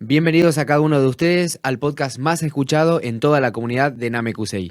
Bienvenidos a cada uno de ustedes al podcast más escuchado en toda la comunidad de Namekusei.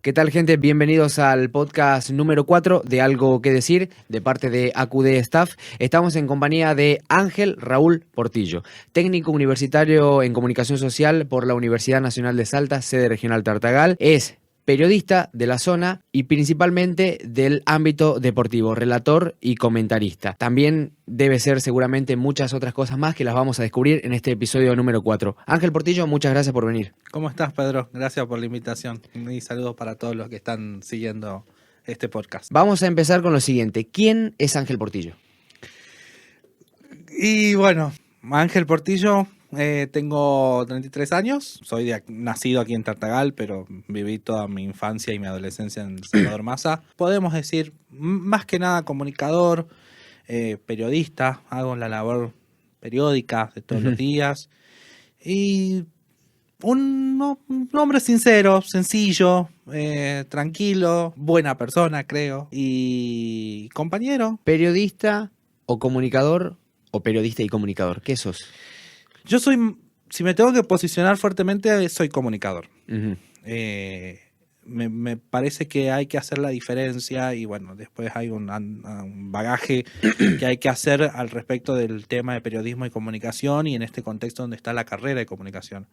¿Qué tal, gente? Bienvenidos al podcast número 4 de Algo que Decir, de parte de AQD Staff. Estamos en compañía de Ángel Raúl Portillo, técnico universitario en comunicación social por la Universidad Nacional de Salta, sede regional Tartagal. Es periodista de la zona y principalmente del ámbito deportivo, relator y comentarista. También debe ser seguramente muchas otras cosas más que las vamos a descubrir en este episodio número 4. Ángel Portillo, muchas gracias por venir. ¿Cómo estás, Pedro? Gracias por la invitación. Y saludos para todos los que están siguiendo este podcast. Vamos a empezar con lo siguiente. ¿Quién es Ángel Portillo? Y bueno, Ángel Portillo, tengo 33 años. Soy nacido aquí en Tartagal, pero viví toda mi infancia y mi adolescencia en Salvador Maza. Podemos decir, más que nada comunicador, periodista. Hago la labor periódica de todos los días. Y un hombre sincero, sencillo, tranquilo, buena persona, creo, y compañero. ¿Periodista o comunicador o periodista y comunicador? ¿Qué sos? Yo soy, si me tengo que posicionar fuertemente, soy comunicador. Uh-huh. Me parece que hay que hacer la diferencia y bueno, después hay un bagaje que hay que hacer al respecto del tema de periodismo y comunicación y en este contexto donde está la carrera de comunicación.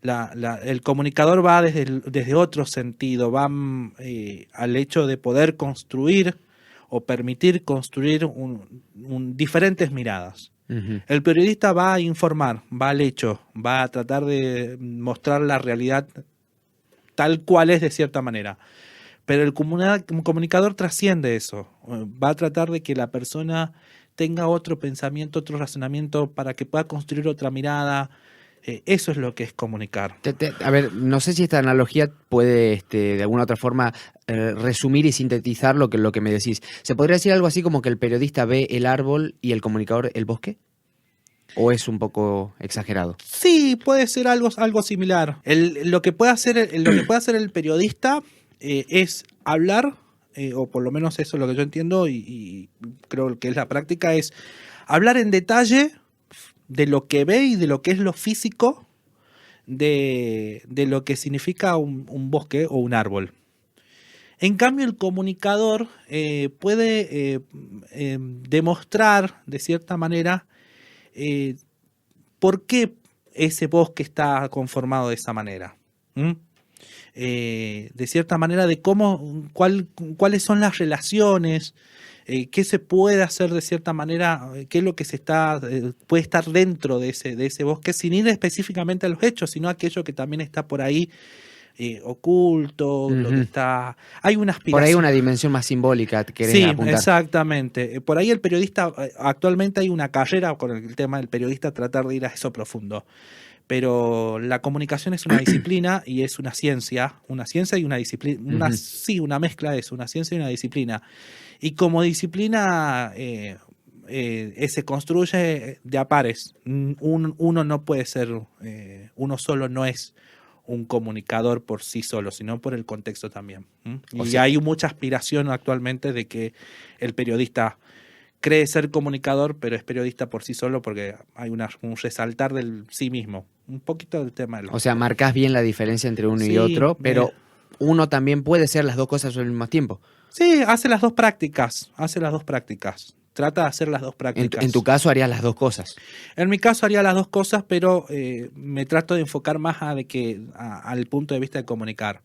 El comunicador va desde otro sentido, va al hecho de poder construir o permitir construir diferentes miradas. Uh-huh. El periodista va a informar, va al hecho, va a tratar de mostrar la realidad tal cual es de cierta manera. Pero el comunicador trasciende eso, va a tratar de que la persona tenga otro pensamiento, otro razonamiento para que pueda construir otra mirada. Eso es lo que es comunicar. A ver, no sé si esta analogía puede de alguna otra forma resumir y sintetizar lo que me decís. ¿Se podría decir algo así como que el periodista ve el árbol y el comunicador el bosque? ¿O es un poco exagerado? Sí, puede ser algo similar. Lo que puede hacer el periodista es hablar, o por lo menos eso es lo que yo entiendo y creo que es la práctica, es hablar en detalle de lo que ve y de lo que es lo físico de lo que significa un bosque o un árbol. En cambio, el comunicador puede demostrar de cierta manera por qué ese bosque está conformado de esa manera. De cierta manera de cuáles son las relaciones, qué se puede hacer de cierta manera, qué es lo que puede estar dentro de ese bosque, sin ir específicamente a los hechos, sino a aquello que también está por ahí oculto, uh-huh. Lo que está. Hay una aspiración. Por ahí una dimensión más simbólica que querés apuntar. Sí, exactamente. Por ahí el periodista, actualmente hay una carrera con el tema del periodista, tratar de ir a eso profundo. Pero la comunicación es una disciplina y es una ciencia y una disciplina, una mezcla de eso, una ciencia y una disciplina. Y como disciplina se construye de a pares. Uno no puede ser, uno solo no es un comunicador por sí solo, sino por el contexto también. Y hay mucha aspiración actualmente de que el periodista cree ser comunicador, pero es periodista por sí solo porque hay un resaltar del sí mismo. Un poquito del tema. O sea, marcás bien la diferencia entre uno y otro, pero uno también puede ser las dos cosas al mismo tiempo. Sí, hace las dos prácticas. Trata de hacer las dos prácticas. En tu caso harías las dos cosas. En mi caso haría las dos cosas, pero me trato de enfocar más al punto de vista de comunicar.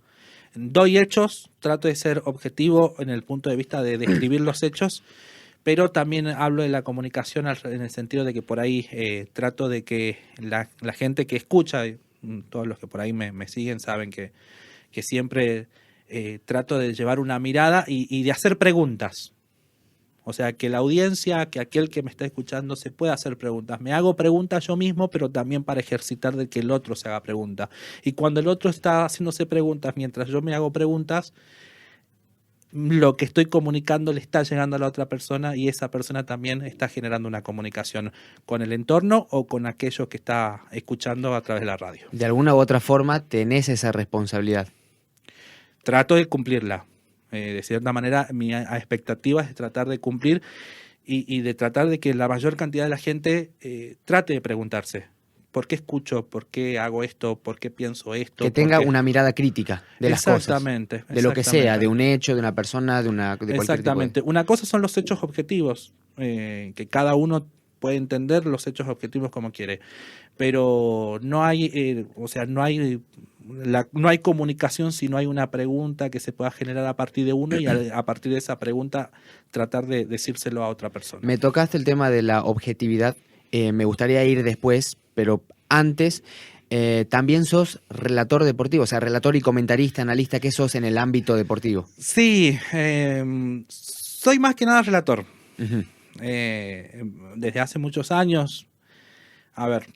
Doy hechos, trato de ser objetivo en el punto de vista de describir los hechos, pero también hablo de la comunicación en el sentido de que por ahí trato de que la gente que escucha, todos los que por ahí me siguen saben que siempre trato de llevar una mirada y de hacer preguntas. O sea, que la audiencia, que aquel que me está escuchando se pueda hacer preguntas. Me hago preguntas yo mismo, pero también para ejercitar de que el otro se haga preguntas. Y cuando el otro está haciéndose preguntas mientras yo me hago preguntas, lo que estoy comunicando le está llegando a la otra persona y esa persona también está generando una comunicación con el entorno o con aquello que está escuchando a través de la radio. De alguna u otra forma tenés esa responsabilidad. Trato de cumplirla. De cierta manera, mi expectativa es tratar de cumplir y de tratar de que la mayor cantidad de la gente trate de preguntarse, ¿por qué escucho? ¿Por qué hago esto? ¿Por qué pienso esto? Que ¿Por tenga qué? una mirada crítica de las cosas, Exactamente, de lo que sea, de exactamente. un hecho, de una persona, de cualquier tipo de... Exactamente. Una cosa son los hechos objetivos, que cada uno puede entender los hechos objetivos como quiere, pero no hay, o sea, no hay comunicación si no hay una pregunta que se pueda generar a partir de uno y a partir de esa pregunta tratar de decírselo a otra persona. Me tocaste el tema de la objetividad, me gustaría ir después, pero antes, también sos relator deportivo, o sea, relator y comentarista, analista, ¿qué sos en el ámbito deportivo? Sí, soy más que nada relator. Ujú. Desde hace muchos años, a ver,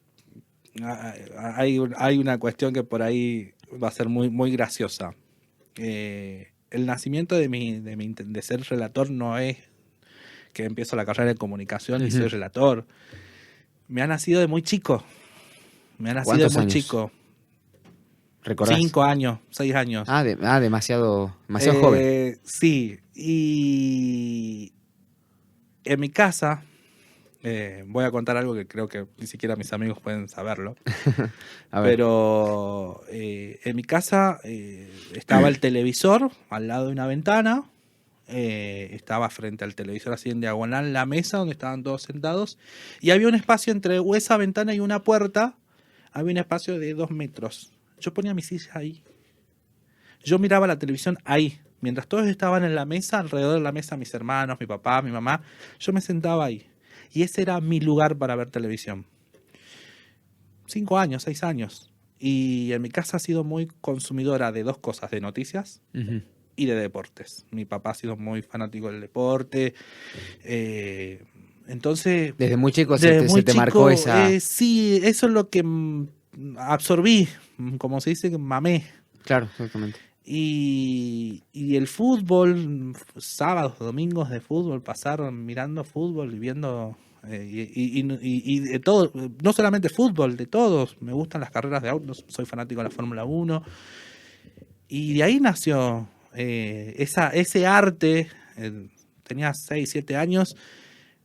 hay una cuestión que por ahí va a ser muy, muy graciosa. El nacimiento de ser relator no es que empiezo la carrera de comunicación y soy Ujú. relator. Me ha nacido de muy chico. Me ha nacido de ¿Cuántos muy años chico. recordás? 5 años, 6 años. Demasiado, demasiado joven. Sí, y en mi casa, voy a contar algo que creo que ni siquiera mis amigos pueden saberlo, A ver. pero en mi casa estaba el televisor al lado de una ventana, estaba frente al televisor así en diagonal la mesa donde estaban todos sentados y había un espacio entre esa ventana y una puerta, había un espacio de 2 metros. Yo ponía mis sillas ahí. Yo miraba la televisión ahí. Mientras todos estaban en la mesa, alrededor de la mesa, mis hermanos, mi papá, mi mamá, yo me sentaba ahí. Y ese era mi lugar para ver televisión. 5 años, 6 años. Y en mi casa ha sido muy consumidora de dos cosas, de noticias Ujú. y de deportes. Mi papá ha sido muy fanático del deporte. Entonces, Desde muy chico desde se muy te marcó chico, esa... sí, eso es lo que absorbí, como se dice, mamé. Claro, exactamente. Y el fútbol, sábados, domingos de fútbol, pasaron mirando fútbol y viendo, y de todo, no solamente fútbol, de todos. Me gustan las carreras de autos, soy fanático de la Fórmula 1. Y de ahí nació ese arte. Tenía 6 7 años,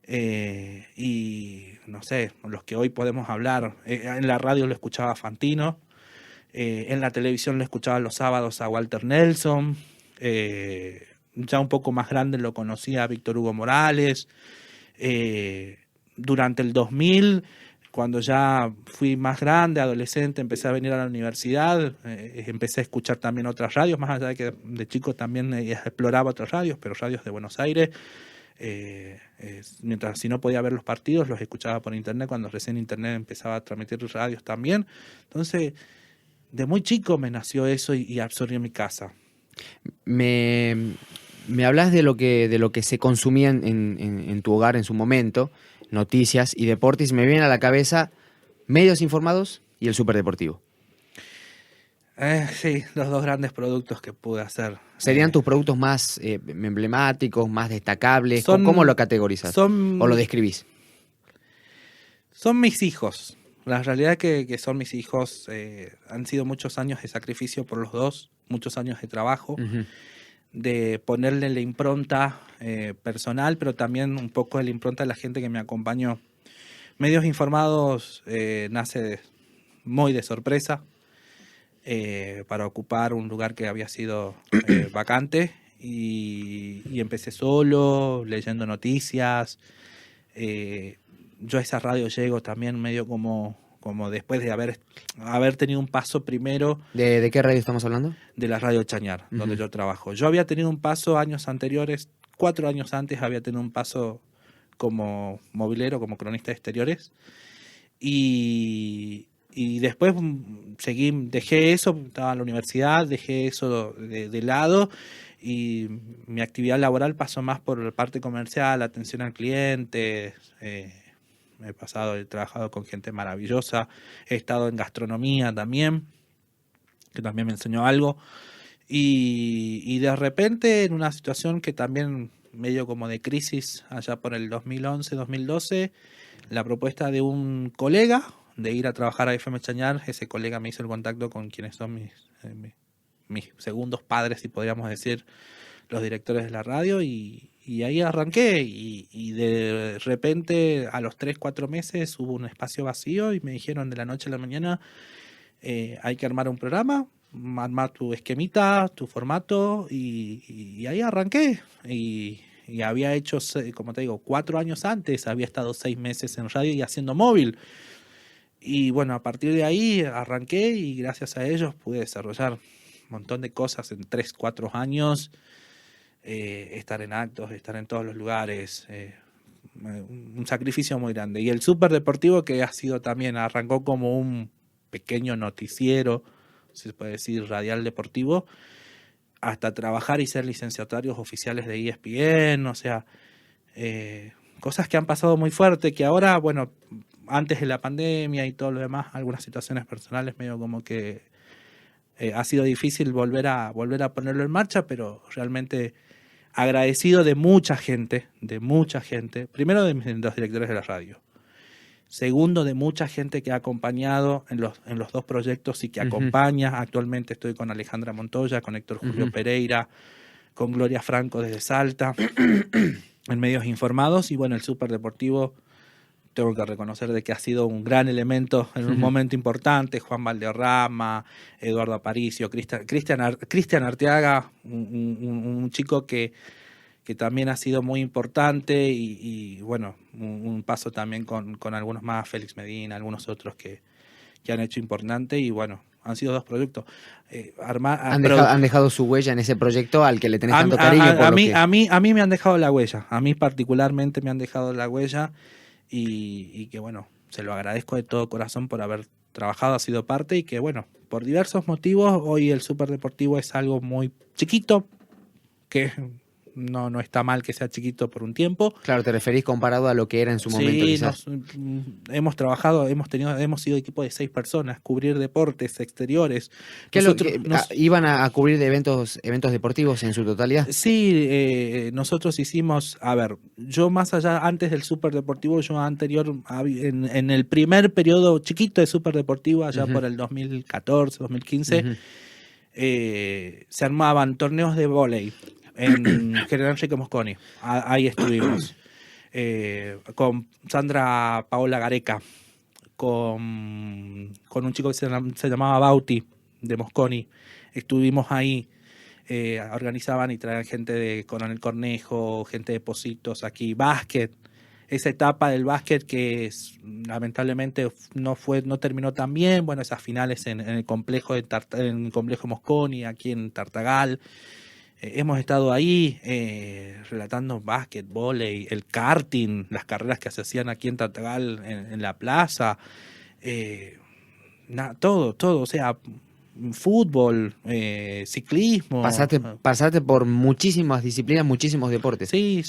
y no sé, los que hoy podemos hablar. En la radio lo escuchaba Fantino. En la televisión lo escuchaba los sábados a Walter Nelson. Ya un poco más grande lo conocía a Víctor Hugo Morales. Durante el 2000, cuando ya fui más grande, adolescente, empecé a venir a la universidad, empecé a escuchar también otras radios, más allá de que de chico también exploraba otras radios, pero radios de Buenos Aires. Mientras si no podía ver los partidos, los escuchaba por internet, cuando recién internet empezaba a transmitir radios también. Entonces, de muy chico me nació eso y absorbió mi casa. Me, me hablas de lo que se consumía en tu hogar en su momento, noticias y deportes, y me vienen a la cabeza medios informados y el superdeportivo. Sí, los dos grandes productos que pude hacer. ¿Serían tus productos más emblemáticos, más destacables? ¿Cómo lo Son, categorizas? ¿O lo son, describís? son mis hijos. La realidad que son mis hijos. Han sido muchos años de sacrificio por los dos, muchos años de trabajo, Ujú. de ponerle la impronta personal, pero también un poco de la impronta de la gente que me acompañó. Medios Informados nace muy de sorpresa, para ocupar un lugar que había sido vacante, y empecé solo, leyendo noticias. Yo a esa radio llego también medio como después de haber tenido un paso primero ¿De qué radio estamos hablando? de la radio Chañar, donde Ujú. yo trabajo. Yo había tenido un paso años anteriores, 4 años antes había tenido un paso como movilero, como cronista de exteriores. Y después dejé eso, estaba en la universidad, dejé eso de lado, y mi actividad laboral pasó más por la parte comercial, atención al cliente. He trabajado con gente maravillosa, he estado en gastronomía también, que también me enseñó algo. Y de repente, en una situación que también medio como de crisis, allá por el 2011, 2012, la propuesta de un colega de ir a trabajar a FM Chañar. Ese colega me hizo el contacto con quienes son mis segundos padres, si podríamos decir, los directores de la radio y ahí arranqué y de repente a los 3-4 meses hubo un espacio vacío y me dijeron de la noche a la mañana hay que armar un programa, armar tu esquemita, tu formato y ahí arranqué y había hecho, como te digo, 4 años antes, había estado 6 meses en radio y haciendo móvil. Y bueno, a partir de ahí arranqué y gracias a ellos pude desarrollar un montón de cosas en 3-4 años, estar en actos, estar en todos los lugares, un sacrificio muy grande. Y el Súper Deportivo, que ha sido también, arrancó como un pequeño noticiero, si se puede decir, radial deportivo, hasta trabajar y ser licenciatarios oficiales de ESPN, o sea, cosas que han pasado muy fuerte, que ahora, bueno, antes de la pandemia y todo lo demás, algunas situaciones personales medio como que ha sido difícil volver a ponerlo en marcha, pero realmente agradecido de mucha gente, primero de los directores de la radio, segundo de mucha gente que ha acompañado en los 2 proyectos y que acompaña. Actualmente estoy con Alejandra Montoya, con Héctor Julio Pereira, con Gloria Franco desde Salta, en medios informados, y bueno, el Súper Deportivo tengo que reconocer de que ha sido un gran elemento en un momento importante. Juan Valderrama, Eduardo Aparicio, Cristian Arteaga, un chico que también ha sido muy importante y bueno, un paso también con algunos más, Félix Medina, algunos otros que han hecho importante y bueno, han sido 2 proyectos. Han dejado su huella en ese proyecto al que le tenés tanto cariño. A mí me han dejado la huella, a mí particularmente me han dejado la huella. Y que bueno, se lo agradezco de todo corazón por haber trabajado, ha sido parte y que bueno, por diversos motivos hoy el Súper Deportivo es algo muy chiquito, que no está mal que sea chiquito por un tiempo. Claro, te referís comparado a lo que era en su momento, quizás. Hemos trabajado, hemos sido equipo de 6 personas, cubrir deportes exteriores. ¿Iban a cubrir de eventos deportivos en su totalidad? Sí, nosotros hicimos, a ver, yo más allá, antes del Súper Deportivo, yo anterior, en el primer periodo chiquito de Súper Deportivo, allá por el 2014, 2015, se armaban torneos de vóley en General Enrique Mosconi. Ahí estuvimos. Con Sandra Paola Gareca, con un chico que se llamaba Bauti, de Mosconi. Estuvimos ahí. Organizaban y traían gente de Coronel Cornejo, gente de Pocitos aquí, básquet. Esa etapa del básquet que lamentablemente no terminó tan bien. Bueno, esas finales en el complejo en el complejo Mosconi, aquí en Tartagal. Hemos estado ahí relatando básquet, vóley, el karting, las carreras que se hacían aquí en Tartagal, en la plaza. Todo, o sea, fútbol, ciclismo. Pasaste por muchísimas disciplinas, muchísimos deportes. Sí.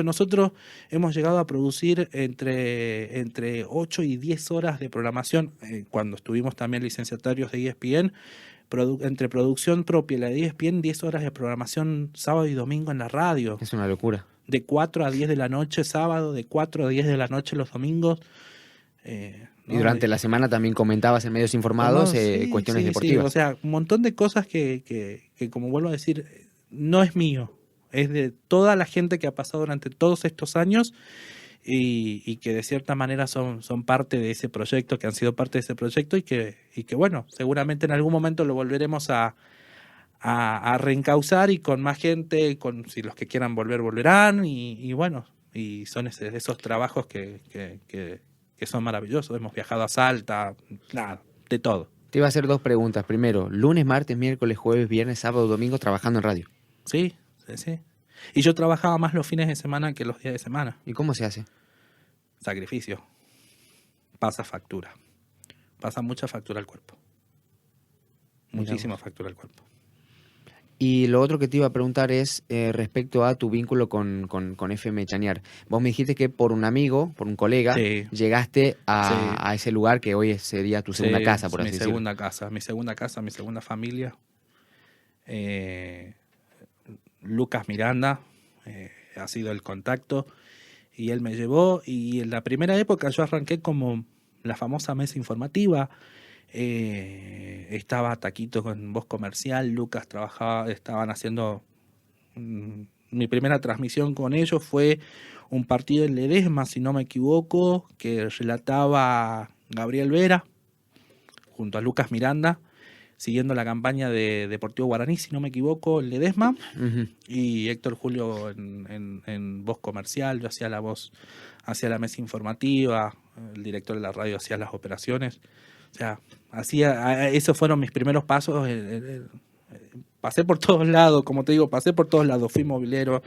Nosotros hemos llegado a producir entre 8 y 10 horas de programación, cuando estuvimos también licenciatarios de ESPN, entre producción propia y la de ESPN, 10 horas de programación sábado y domingo en la radio. Es una locura. De 4 a 10 de la noche sábado, de 4 a 10 de la noche los domingos. Y durante la semana también comentabas en medios informados cuestiones deportivas. Sí. O sea, un montón de cosas que, como vuelvo a decir, no es mío. Es de toda la gente que ha pasado durante todos estos años y que de cierta manera son parte de ese proyecto, que han sido parte de ese proyecto y que bueno, seguramente en algún momento lo volveremos a reencauzar y con más gente, si los que quieran volver, volverán y bueno, y son esos trabajos que son maravillosos. Hemos viajado a Salta, nada, de todo. Te iba a hacer 2 preguntas. Primero, lunes, martes, miércoles, jueves, viernes, sábado, domingo trabajando en radio. Sí. Y yo trabajaba más los fines de semana que los días de semana. ¿Y cómo se hace? Sacrificio. Pasa factura. Pasa mucha factura al cuerpo. Muchísima factura al cuerpo. Y lo otro que te iba a preguntar es respecto a tu vínculo con FM Chañar. Vos me dijiste que por un amigo, por un colega, llegaste a ese lugar que hoy sería tu segunda casa, por así decirlo. Mi segunda casa, mi segunda familia. Lucas Miranda ha sido el contacto y él me llevó y en la primera época yo arranqué como la famosa mesa informativa. Estaba Taquito con Voz Comercial, Lucas estaban haciendo Mi primera transmisión con ellos fue un partido en Ledesma, si no me equivoco, que relataba Gabriel Vera junto a Lucas Miranda, siguiendo la campaña de Deportivo Guaraní, si no me equivoco, en Ledesma, y Héctor Julio en voz comercial. Yo hacía la voz, hacía la mesa informativa, el director de la radio hacía las operaciones. O sea, esos fueron mis primeros pasos. Pasé por todos lados, como te digo, pasé por todos lados. Fui movilero,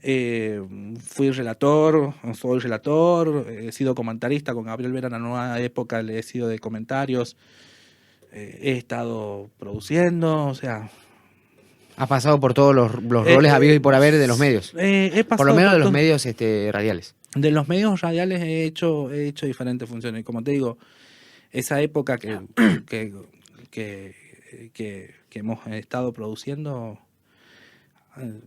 fui relator, soy relator, he sido comentarista con Gabriel Vera en la nueva época, le he sido de comentarios, he estado produciendo, o sea... Has pasado por todos los roles habidos y por haber de los medios. He pasado por lo menos de los medios radiales. De los medios radiales he hecho diferentes funciones. Y como te digo, esa época que hemos estado produciendo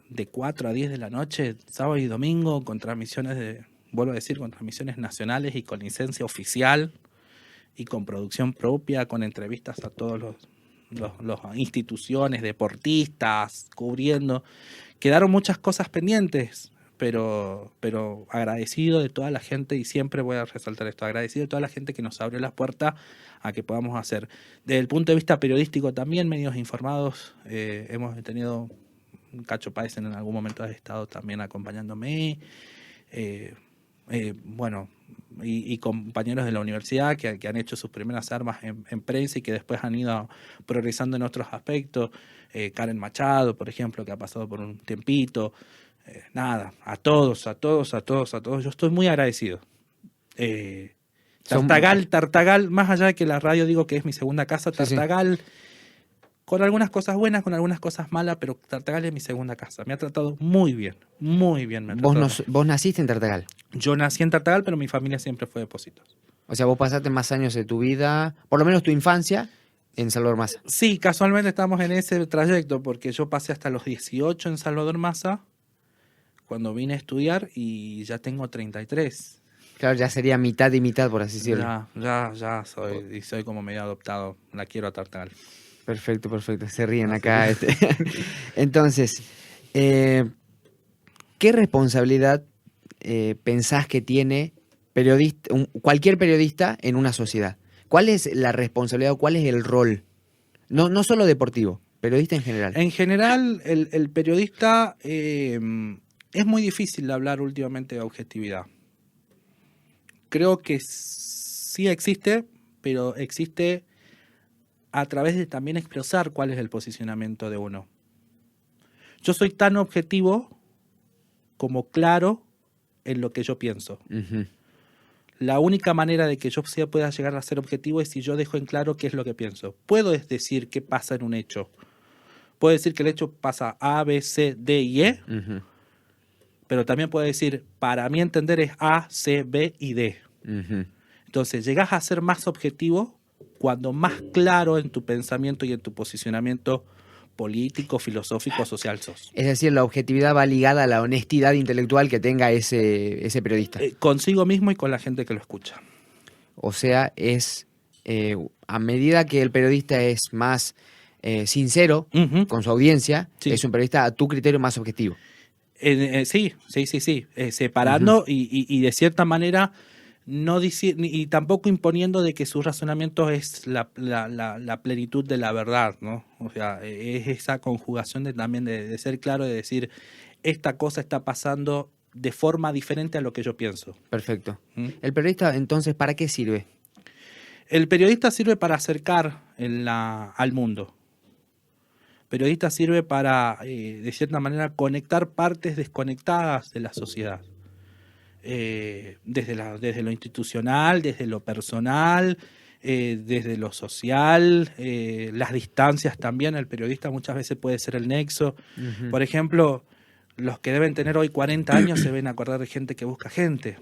de 4 a 10 de la noche, sábado y domingo, con transmisiones vuelvo a decir, con transmisiones nacionales y con licencia oficial y con producción propia, con entrevistas a todos los instituciones, deportistas, cubriendo. Quedaron muchas cosas pendientes, pero agradecido de toda la gente, y siempre voy a resaltar esto, agradecido de toda la gente que nos abrió las puertas a que podamos hacer. Desde el punto de vista periodístico también, medios informados, hemos tenido... Cacho Páez en algún momento ha estado también acompañándome, bueno, y compañeros de la universidad que han hecho sus primeras armas en prensa y que después han ido progresando en otros aspectos. Karen Machado, por ejemplo, que ha pasado por un tiempito. Nada, a todos, yo estoy muy agradecido. Tartagal, más allá de que la radio digo que es mi segunda casa, Tartagal... Sí. Con algunas cosas buenas, con algunas cosas malas, pero Tartagal es mi segunda casa. Me ha tratado muy bien, muy bien. ¿Vos naciste en Tartagal? Yo nací en Tartagal, pero mi familia siempre fue de Pocitos. O sea, vos pasaste más años de tu vida, por lo menos tu infancia, en Salvador Maza. Sí, casualmente estamos en ese trayecto, porque yo pasé hasta los 18 en Salvador Maza, cuando vine a estudiar, y ya tengo 33. Claro, ya sería mitad y mitad, por así decirlo. Ya soy como medio adoptado. La quiero a Tartagal. Perfecto. Se ríen acá. Entonces, ¿qué responsabilidad pensás que tiene cualquier periodista en una sociedad? ¿Cuál es la responsabilidad o cuál es el rol? No solo deportivo, periodista en general. En general, el periodista es muy difícil hablar últimamente de objetividad. Creo que sí existe, pero existe a través de también expresar cuál es el posicionamiento de uno. Yo soy tan objetivo como claro en lo que yo pienso. Uh-huh. La única manera de que yo pueda llegar a ser objetivo es si yo dejo en claro qué es lo que pienso. Puedo decir qué pasa en un hecho. Puedo decir que el hecho pasa A, B, C, D y E, uh-huh, pero también puedo decir, para mí entender es A, C, B y D. Uh-huh. Entonces, llegas a ser más objetivo cuando más claro en tu pensamiento y en tu posicionamiento político, filosófico, social sos. Es decir, la objetividad va ligada a la honestidad intelectual que tenga ese periodista. Consigo mismo y con la gente que lo escucha. O sea, es a medida que el periodista es más sincero, uh-huh, con su audiencia, sí, es un periodista a tu criterio más objetivo. Sí. Separando, uh-huh, y de cierta manera... No y tampoco imponiendo de que su razonamiento es la plenitud de la verdad, ¿no? O sea, es esa conjugación también de ser claro, de decir, esta cosa está pasando de forma diferente a lo que yo pienso. Perfecto. ¿Mm? ¿El periodista, entonces, para qué sirve? El periodista sirve para acercar al mundo. El periodista sirve para, de cierta manera, conectar partes desconectadas de la sociedad. Desde lo institucional, desde lo personal, desde lo social, las distancias también. El periodista muchas veces puede ser el nexo. Uh-huh. Por ejemplo, los que deben tener hoy 40 años se ven acordar de gente que busca gente.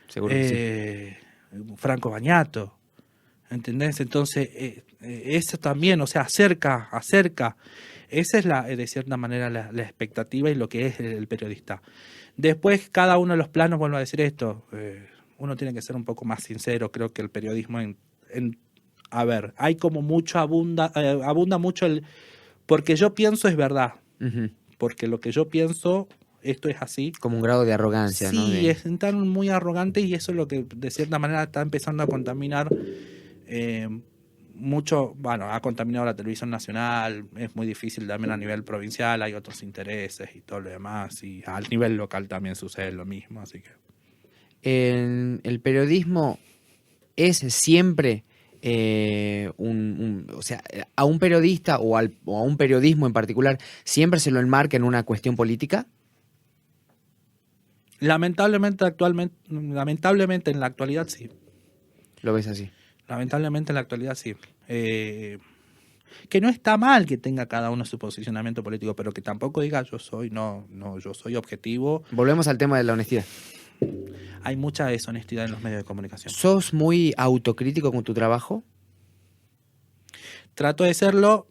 Seguro que sí. Franco Bagnato, ¿entendés? Entonces, eso también, o sea, acerca. Esa es de cierta manera la expectativa y lo que es el periodista. Después, cada uno de los planos, vuelvo a decir esto, uno tiene que ser un poco más sincero. Creo que el periodismo, hay como mucho, abunda mucho porque yo pienso es verdad. Ujú. porque lo que yo pienso, esto es así. Como un grado de arrogancia, ¿no? Sí, están muy arrogantes y eso es lo que de cierta manera está empezando a contaminar mucho, bueno, ha contaminado la televisión nacional, es muy difícil también a nivel provincial, hay otros intereses y todo lo demás, y al nivel local también sucede lo mismo, así que... El periodismo es siempre o sea, a un periodista o a un periodismo en particular, siempre se lo enmarca en una cuestión política. Lamentablemente en la actualidad sí. ¿Lo ves así? Lamentablemente en la actualidad sí. Que no está mal que tenga cada uno su posicionamiento político, pero que tampoco diga yo soy objetivo. Volvemos al tema de la honestidad. Hay mucha deshonestidad en los medios de comunicación. ¿Sos muy autocrítico con tu trabajo? Trato de serlo,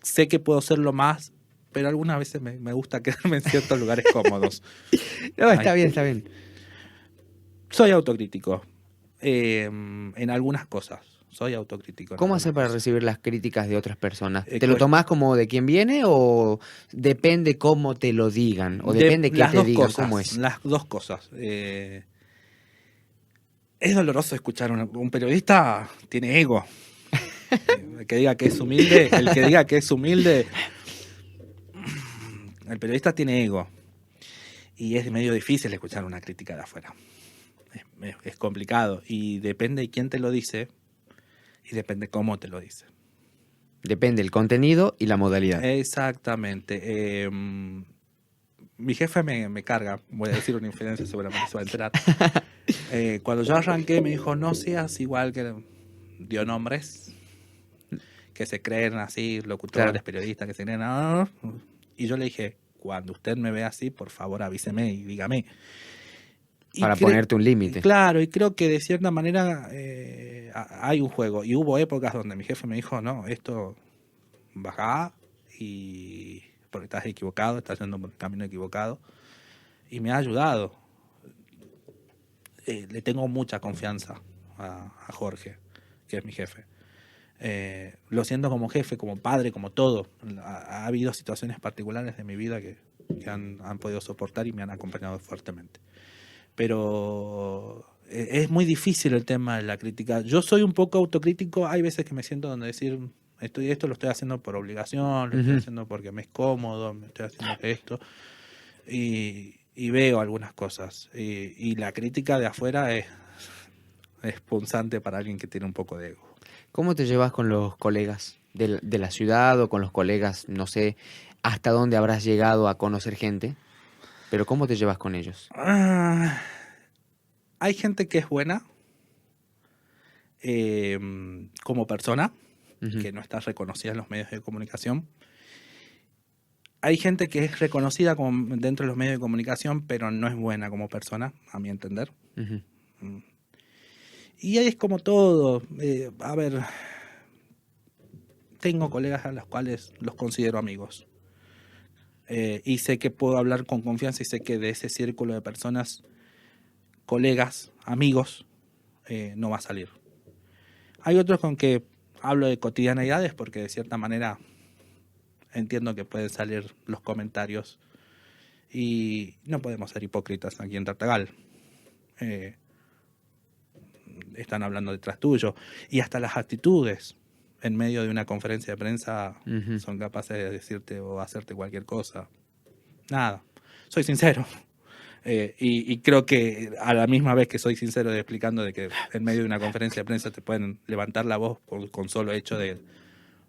sé que puedo serlo más, pero algunas veces me gusta quedarme en ciertos lugares cómodos. No, está Ay, bien, está bien. soy autocrítico en algunas cosas. Soy autocrítico. ¿Cómo haces para recibir las críticas de otras personas? ¿Te lo Pues, tomás como de quién viene o depende cómo te lo digan? ¿O depende qué las te dos digan? cosas, ¿Cómo es? las dos cosas. Es doloroso escuchar un periodista tiene ego. El que diga que es humilde, el periodista tiene ego. Y es medio difícil escuchar una crítica de afuera. Es complicado. Y depende de quién te lo dice y depende cómo te lo dice. Depende el contenido y la modalidad. Exactamente. Mi jefe me carga, voy a decir una infidencia, seguramente se va a enterar. Cuando yo arranqué me dijo, no seas igual que... Dio nombres que se creen así, locutores, Claro. periodistas, que se creen... "Ah". Y yo le dije, cuando usted me vea así, por favor avíseme y dígame. Y Para ponerte un límite. Claro, y creo que de cierta manera hay un juego. Y hubo épocas donde mi jefe me dijo, no, esto bajá y porque estás equivocado, estás yendo por el camino equivocado. Y me ha ayudado. Le tengo mucha confianza a Jorge, que es mi jefe. Lo siento como jefe, como padre, como todo. Ha habido situaciones particulares de mi vida que han podido soportar y me han acompañado fuertemente. Pero es muy difícil el tema de la crítica. Yo soy un poco autocrítico, hay veces que me siento donde decir, esto lo estoy haciendo por obligación, lo estoy haciendo porque me es cómodo, me estoy haciendo esto, y veo algunas cosas. Y la crítica de afuera es punzante para alguien que tiene un poco de ego. ¿Cómo te llevas con los colegas de la ciudad o con los colegas, no sé, hasta dónde habrás llegado a conocer gente? Pero ¿cómo te llevas con ellos? Hay gente que es buena como persona, que no está reconocida en los medios de comunicación. Hay gente que es reconocida como dentro de los medios de comunicación, pero no es buena como persona, a mi entender. Ujú. Y ahí es como todo. A ver, tengo colegas a los cuales los considero amigos. Y sé que puedo hablar con confianza y sé que de ese círculo de personas, colegas, amigos, no va a salir. Hay otros con que hablo de cotidianeidades porque de cierta manera entiendo que pueden salir los comentarios y no podemos ser hipócritas aquí en Tartagal. Están hablando detrás tuyo y hasta las actitudes en medio de una conferencia de prensa son capaces de decirte o hacerte cualquier cosa. Nada, soy sincero. Y creo que a la misma vez que soy sincero explicando de que en medio de una conferencia de prensa te pueden levantar la voz con solo hecho de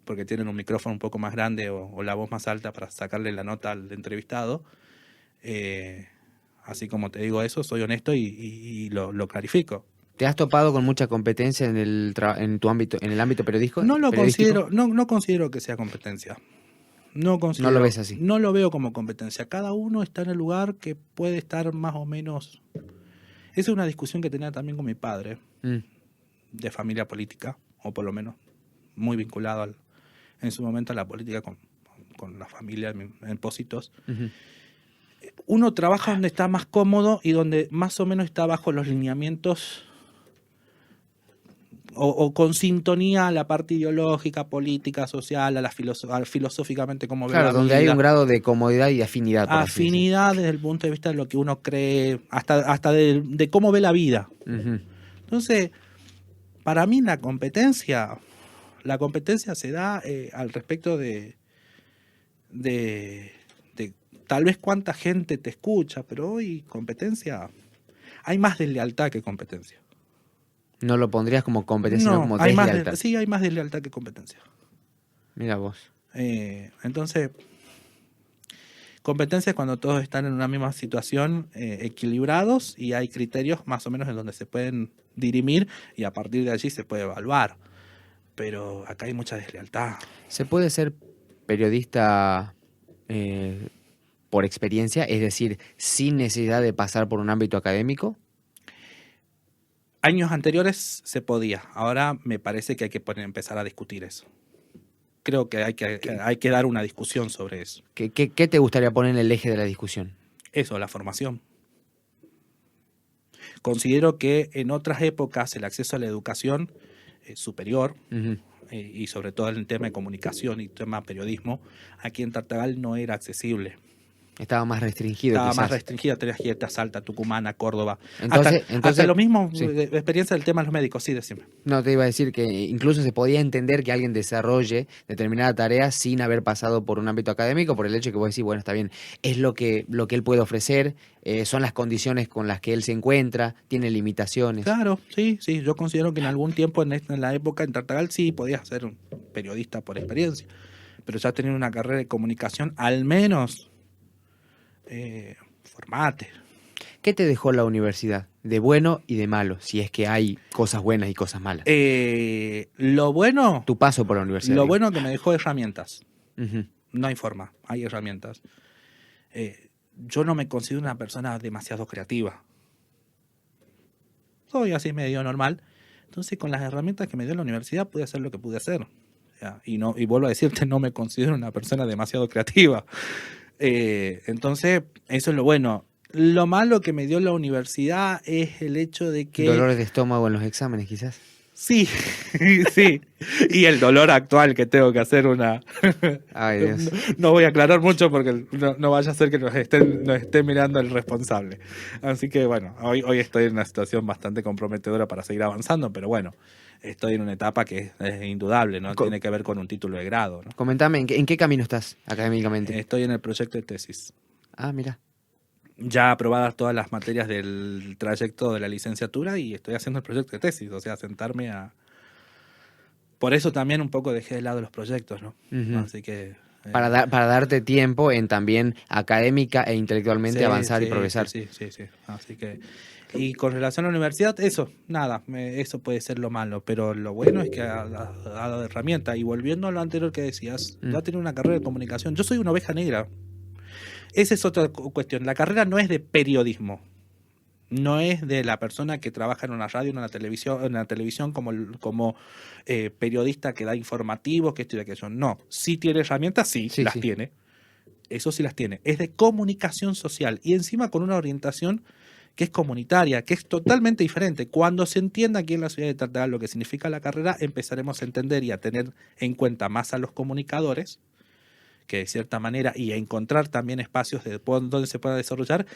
porque tienen un micrófono un poco más grande o la voz más alta para sacarle la nota al entrevistado. Así como te digo eso, soy honesto y lo clarifico. ¿Te has topado con mucha competencia en tu ámbito, en el ámbito periodístico? No lo considero, no considero que sea competencia. No lo ves así. No lo veo como competencia. Cada uno está en el lugar que puede estar más o menos. Esa es una discusión que tenía también con mi padre, de familia política, o por lo menos muy vinculado en su momento a la política con la familia en Pocitos. Uno trabaja donde está más cómodo y donde más o menos está bajo los lineamientos o con sintonía a la parte ideológica, política, social, filosóficamente como ve Claro, la donde hay vida. un grado de comodidad y afinidad, por así decirlo. Afinidad desde el punto de vista de lo que uno cree, hasta de cómo ve la vida. Ujú. Entonces, para mí la competencia se da al respecto de tal vez cuánta gente te escucha, pero hoy competencia, hay más deslealtad que competencia. No lo pondrías como competencia, sino No, como hay deslealtad. sí, hay más deslealtad que competencia. Mira vos. Entonces, competencia es cuando todos están en una misma situación, equilibrados, y hay criterios más o menos en donde se pueden dirimir y a partir de allí se puede evaluar. Pero acá hay mucha deslealtad. ¿Se puede ser periodista por experiencia, es decir, sin necesidad de pasar por un ámbito académico? Años anteriores se podía, ahora me parece que hay que empezar a discutir eso. Creo que hay que dar una discusión sobre eso. ¿Qué te gustaría poner en el eje de la discusión? Eso, la formación. Considero que en otras épocas el acceso a la educación superior, Ujú. y sobre todo en el tema de comunicación y tema periodismo, aquí en Tartagal no era accesible. Estaba más restringido, Estaba quizás. más restringida, tenías que irte a Salta, Tucumán, a Córdoba. Entonces, hasta lo mismo, sí. experiencia del tema de los médicos, sí, decime. No, te iba a decir que incluso se podía entender que alguien desarrolle determinada tarea sin haber pasado por un ámbito académico, por el hecho que vos decís, bueno, está bien, es lo que él puede ofrecer, son las condiciones con las que él se encuentra, tiene limitaciones. Claro, sí, yo considero que en algún tiempo en la época en Tartagal sí podías ser un periodista por experiencia, pero ya tener una carrera de comunicación, al menos formate. ¿Qué te dejó la universidad? De bueno y de malo, si es que hay cosas buenas y cosas malas. Lo bueno Tu paso por la universidad. digo. que me dejó herramientas. Ujú. No hay forma, hay herramientas. Yo no me considero una persona demasiado creativa. Soy así medio normal. Entonces, con las herramientas que me dio la universidad, pude hacer lo que pude hacer. Y vuelvo a decirte, no me considero una persona demasiado creativa. Entonces, eso es lo bueno. Lo malo que me dio la universidad es el hecho de que... Dolores de estómago en los exámenes, quizás. Sí, sí. Y el dolor actual que tengo que hacer una... Ay, Dios. No voy a aclarar mucho porque no vaya a ser que nos esté mirando el responsable. Así que bueno, hoy estoy en una situación bastante comprometedora para seguir avanzando, pero bueno, estoy en una etapa que es indudable, ¿no? Tiene que ver con un título de grado, ¿no? Comentame, ¿en qué camino estás académicamente? Estoy en el proyecto de tesis. Ah, mira. Ya aprobadas todas las materias del trayecto de la licenciatura y estoy haciendo el proyecto de tesis, o sea, sentarme a... Por eso también un poco dejé de lado los proyectos, ¿no? Ujú. Así que... Para darte tiempo en también académica e intelectualmente avanzar y progresar. Sí. Así que... Y con relación a la universidad, eso, nada, eso puede ser lo malo, pero lo bueno es que ha dado herramienta. Y volviendo a lo anterior que decías, yo a tener una carrera de comunicación, yo soy una oveja negra. Esa es otra cuestión. La carrera no es de periodismo. No es de la persona que trabaja en una radio, en una televisión como periodista que da informativos, que esto y aquello. No. Sí tiene herramientas, sí, las tiene. Eso sí las tiene. Es de comunicación social y encima con una orientación que es comunitaria, que es totalmente diferente. Cuando se entienda aquí en la ciudad de Tartagal lo que significa la carrera, empezaremos a entender y a tener en cuenta más a los comunicadores, que de cierta manera, y a encontrar también espacios donde se pueda desarrollar,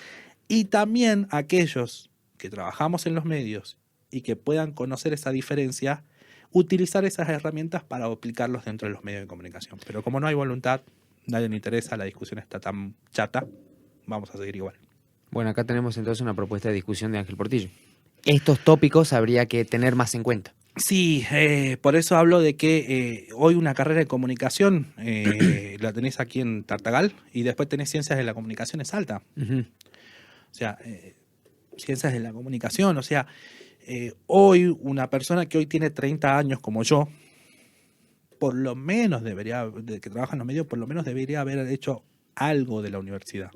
y también aquellos que trabajamos en los medios y que puedan conocer esa diferencia, utilizar esas herramientas para aplicarlos dentro de los medios de comunicación. Pero como no hay voluntad, nadie le interesa, la discusión está tan chata, vamos a seguir igual. Bueno, acá tenemos entonces una propuesta de discusión de Ángel Portillo. Estos tópicos habría que tener más en cuenta. Sí, por eso hablo de que hoy una carrera de comunicación la tenés aquí en Tartagal y después tenés ciencias de la comunicación en Salta. Ujú. O sea, ciencias de la comunicación, o sea, hoy una persona que hoy tiene 30 años como yo, por lo menos que trabaja en los medios, por lo menos debería haber hecho algo de la universidad.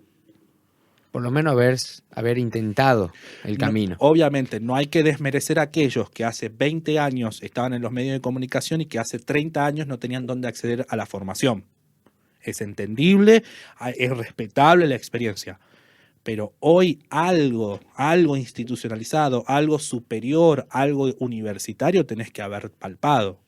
Por lo menos haber intentado el camino. Obviamente, no hay que desmerecer a aquellos que hace 20 años estaban en los medios de comunicación y que hace 30 años no tenían dónde acceder a la formación. Es entendible, es respetable la experiencia. Pero hoy algo institucionalizado, algo superior, algo universitario tenés que haber palpado.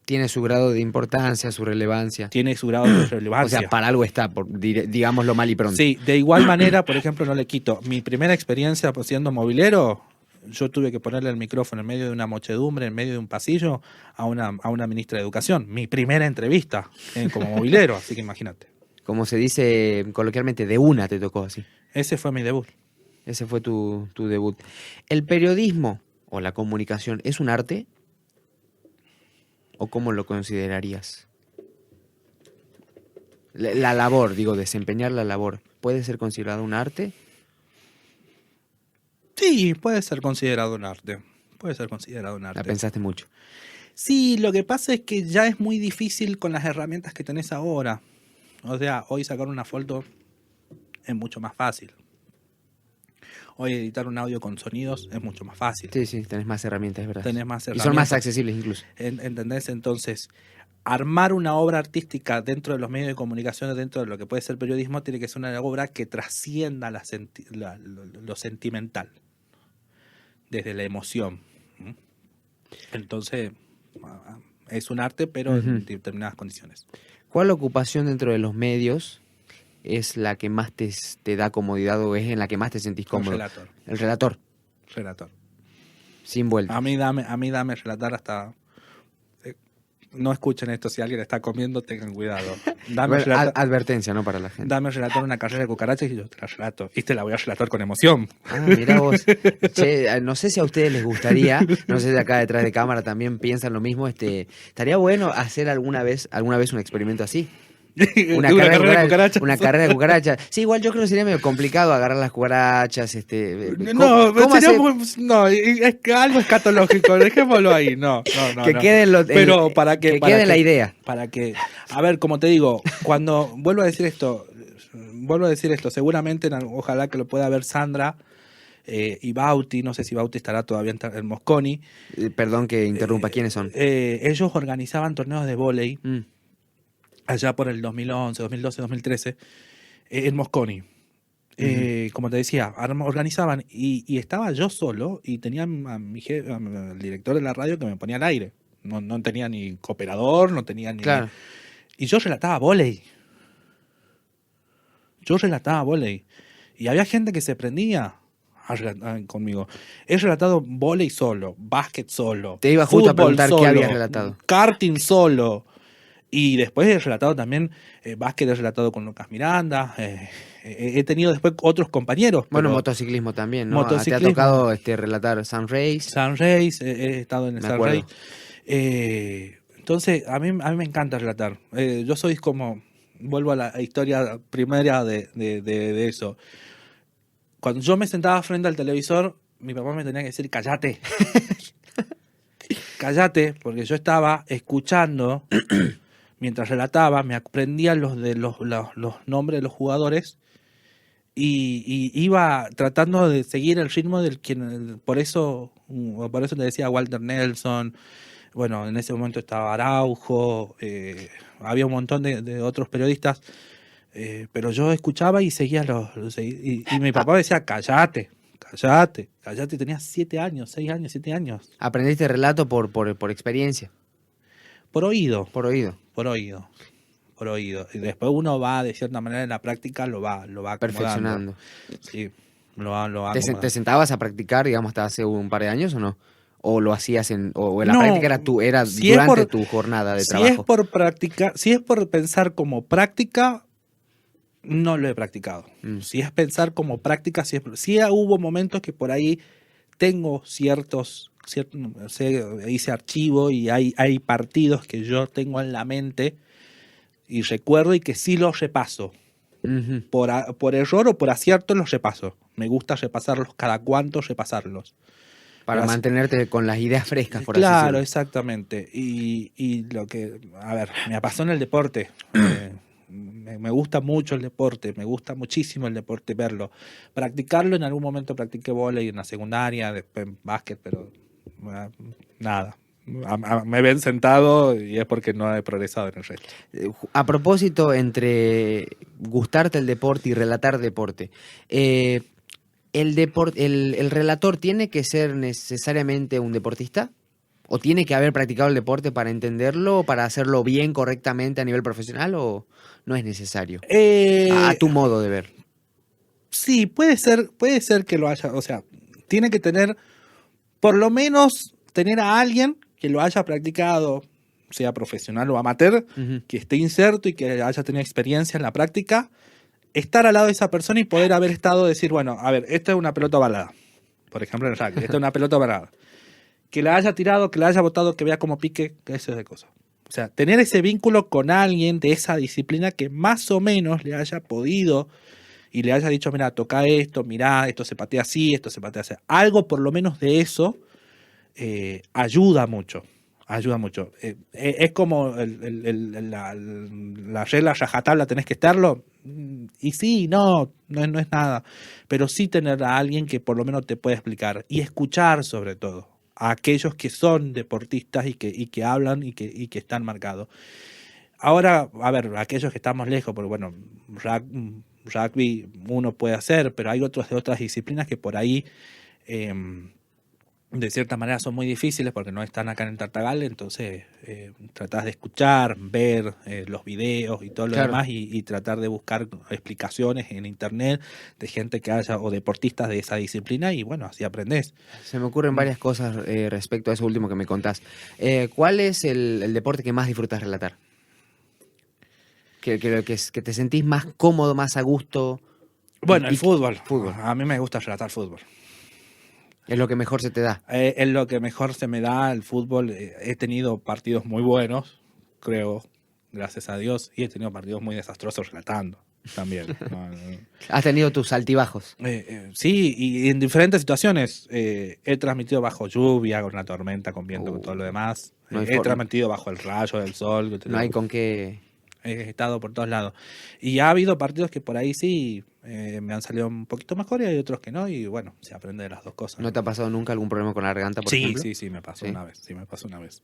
Tiene su grado de importancia, su relevancia. Tiene su grado de O relevancia. sea, para algo está, digámoslo mal y pronto. Sí, de igual manera, por ejemplo, no le quito. Mi primera experiencia siendo movilero, yo tuve que ponerle el micrófono en medio de una muchedumbre, en medio de un pasillo, a una ministra de Educación. Mi primera entrevista como movilero, así que imagínate. Como se dice coloquialmente, de una te tocó así. Ese fue mi debut. Ese fue tu debut. ¿El periodismo o la comunicación es un arte? ¿O cómo lo considerarías? La labor, digo, desempeñar la labor, ¿puede ser considerado un arte? Sí, puede ser considerado un arte. Puede ser considerado un arte. La pensaste mucho. Sí, lo que pasa es que ya es muy difícil con las herramientas que tenés ahora. O sea, hoy sacar una foto es mucho más fácil. Hoy editar un audio con sonidos es mucho más fácil. Sí, sí, tenés más herramientas, es verdad. Tenés más Y herramientas. son más accesibles incluso. ¿Entendés? Entonces, armar una obra artística dentro de los medios de comunicación, dentro de lo que puede ser periodismo, tiene que ser una obra que trascienda lo sentimental, desde la emoción. ¿Mm? Entonces, es un arte, pero en determinadas condiciones. ¿Cuál ocupación dentro de los medios es la que más te da comodidad o es en la que más te sentís cómodo? El relator. El relator, Relator. sin vuelta. A mí dame relatar hasta... no escuchen esto, si alguien está comiendo, tengan cuidado. Dame Bueno, advertencia, ¿no? Para la gente. Dame relatar una carrera de cucarachas y yo te la relato. Y te la voy a relatar con emoción. Ah, mirá vos. Che, no sé si a ustedes les gustaría, no sé si acá detrás de cámara también piensan lo mismo, estaría bueno hacer alguna vez un experimento así. Una carrera de cucarachas. Una carrera de cucarachas. Sí, igual yo creo que sería medio complicado agarrar las cucarachas. No, ¿cómo sería hacer? no, es que algo escatológico, dejémoslo ahí, no. Que quede Pero para que quede la idea. Para que, a ver, como te digo, cuando vuelvo a decir esto, seguramente, ojalá que lo pueda ver Sandra y Bauti, no sé si Bauti estará todavía en Mosconi. Perdón que interrumpa, ¿quiénes son? Ellos organizaban torneos de vóley. Allá por el 2011, 2012, 2013, en Mosconi. Como te decía, organizaban y estaba yo solo y tenía al director de la radio que me ponía al aire. No tenía ni cooperador, no tenía ni... Claro. Y yo relataba vóley. Y había gente que se prendía conmigo. He relatado vóley solo, básquet solo. Te iba justo a fútbol preguntar solo, qué habías relatado. Karting solo. Y después he relatado también básquet, he relatado con Lucas Miranda. He tenido después otros compañeros. Bueno, motociclismo también, ¿no? Motociclismo. Te ha tocado relatar Sun Race. Sun Race, he estado en el Me Sun acuerdo. Race. Entonces, a mí me encanta relatar. Yo soy como, vuelvo a la historia primera de eso. Cuando yo me sentaba frente al televisor, mi papá me tenía que decir, cállate. Cállate, porque yo estaba escuchando, mientras relataba, me aprendía los nombres de los jugadores y iba tratando de seguir el ritmo del quien, por eso te decía Walter Nelson. Bueno, en ese momento estaba Araujo, había un montón de otros periodistas, pero yo escuchaba y seguía y mi papá me decía, cállate, tenía 7 años, 6 años, 7 años. Aprendiste relato por experiencia. Por oído. Por oído. Y después uno va, de cierta manera, en la práctica lo va acomodando. Perfeccionando. Sí, lo va ¿Te acomodando. sentabas a practicar, digamos, hasta hace un par de años o no? ¿O lo hacías o la No, práctica era si durante tu jornada de trabajo? Si es por pensar como práctica, no lo he practicado. Si es pensar como práctica, sí hubo momentos que por ahí tengo hice archivo y hay partidos que yo tengo en la mente y recuerdo y que sí los repaso. Uh-huh. Por error o por acierto los repaso. Me gusta repasarlos, cada cuánto repasarlos. Para mantenerte con las ideas frescas, por claro, así decirlo. Exactamente. Y lo que, a ver, me apasiona el deporte. Me gusta mucho el deporte, me gusta muchísimo el deporte, verlo. Practicarlo, en algún momento practiqué vóley en la secundaria, después básquet, pero nada. Me ven sentado y es porque no he progresado en el resto. A propósito, entre gustarte el deporte y relatar deporte, ¿el relator tiene que ser necesariamente un deportista? ¿O tiene que haber practicado el deporte para entenderlo, para hacerlo bien, correctamente a nivel profesional? ¿O no es necesario? A tu modo de ver. Sí, puede ser que lo haya, o sea, tiene que tener, por lo menos, tener a alguien que lo haya practicado, sea profesional o amateur, Ujú. que esté inserto y que haya tenido experiencia en la práctica, estar al lado de esa persona y poder haber estado, decir, bueno, a ver, esta es una pelota ovalada, por ejemplo en el rugby, esta es una pelota ovalada, que la haya tirado, que la haya botado, que vea cómo pique, que eso es de cosas. O sea, tener ese vínculo con alguien de esa disciplina que más o menos le haya podido y le haya dicho, mira, toca esto, mira, esto se patea así, esto se patea así. Algo por lo menos de eso ayuda mucho. Ayuda mucho. Es como la regla rajatabla, tenés que estarlo. Y sí, no es nada. Pero sí tener a alguien que por lo menos te pueda explicar. Y escuchar sobre todo a aquellos que son deportistas y que hablan y que están marcados. Ahora, a ver, aquellos que estamos lejos, porque bueno, rugby uno puede hacer, pero hay otros de otras disciplinas que por ahí, eh, de cierta manera, son muy difíciles porque no están acá en Tartagal, entonces tratás de escuchar, ver los videos y todo lo Claro. demás y tratar de buscar explicaciones en internet de gente que haya o deportistas de esa disciplina y bueno, así aprendés. Se me ocurren varias cosas respecto a eso último que me contás. ¿Cuál es el deporte que más disfrutas relatar? Que te sentís más cómodo, más a gusto. Bueno, el fútbol. Fútbol. A mí me gusta relatar fútbol. Es lo que mejor se te da. Es lo que mejor se me da el fútbol. He tenido partidos muy buenos, creo, gracias a Dios, y he tenido partidos muy desastrosos relatando también. Has tenido tus altibajos. Sí, y en diferentes situaciones. He transmitido bajo lluvia, con la tormenta, con viento, con todo lo demás. No hay He forma. transmitido bajo el rayo del sol. No hay con qué. He estado por todos lados. Y ha habido partidos que por ahí sí me han salido un poquito mejor y hay otros que no. Y bueno, se aprende de las dos cosas. ¿No te ha pasado nunca algún problema con la garganta, por ejemplo? Sí, me pasó ¿Sí? una vez. Sí, me pasó una vez.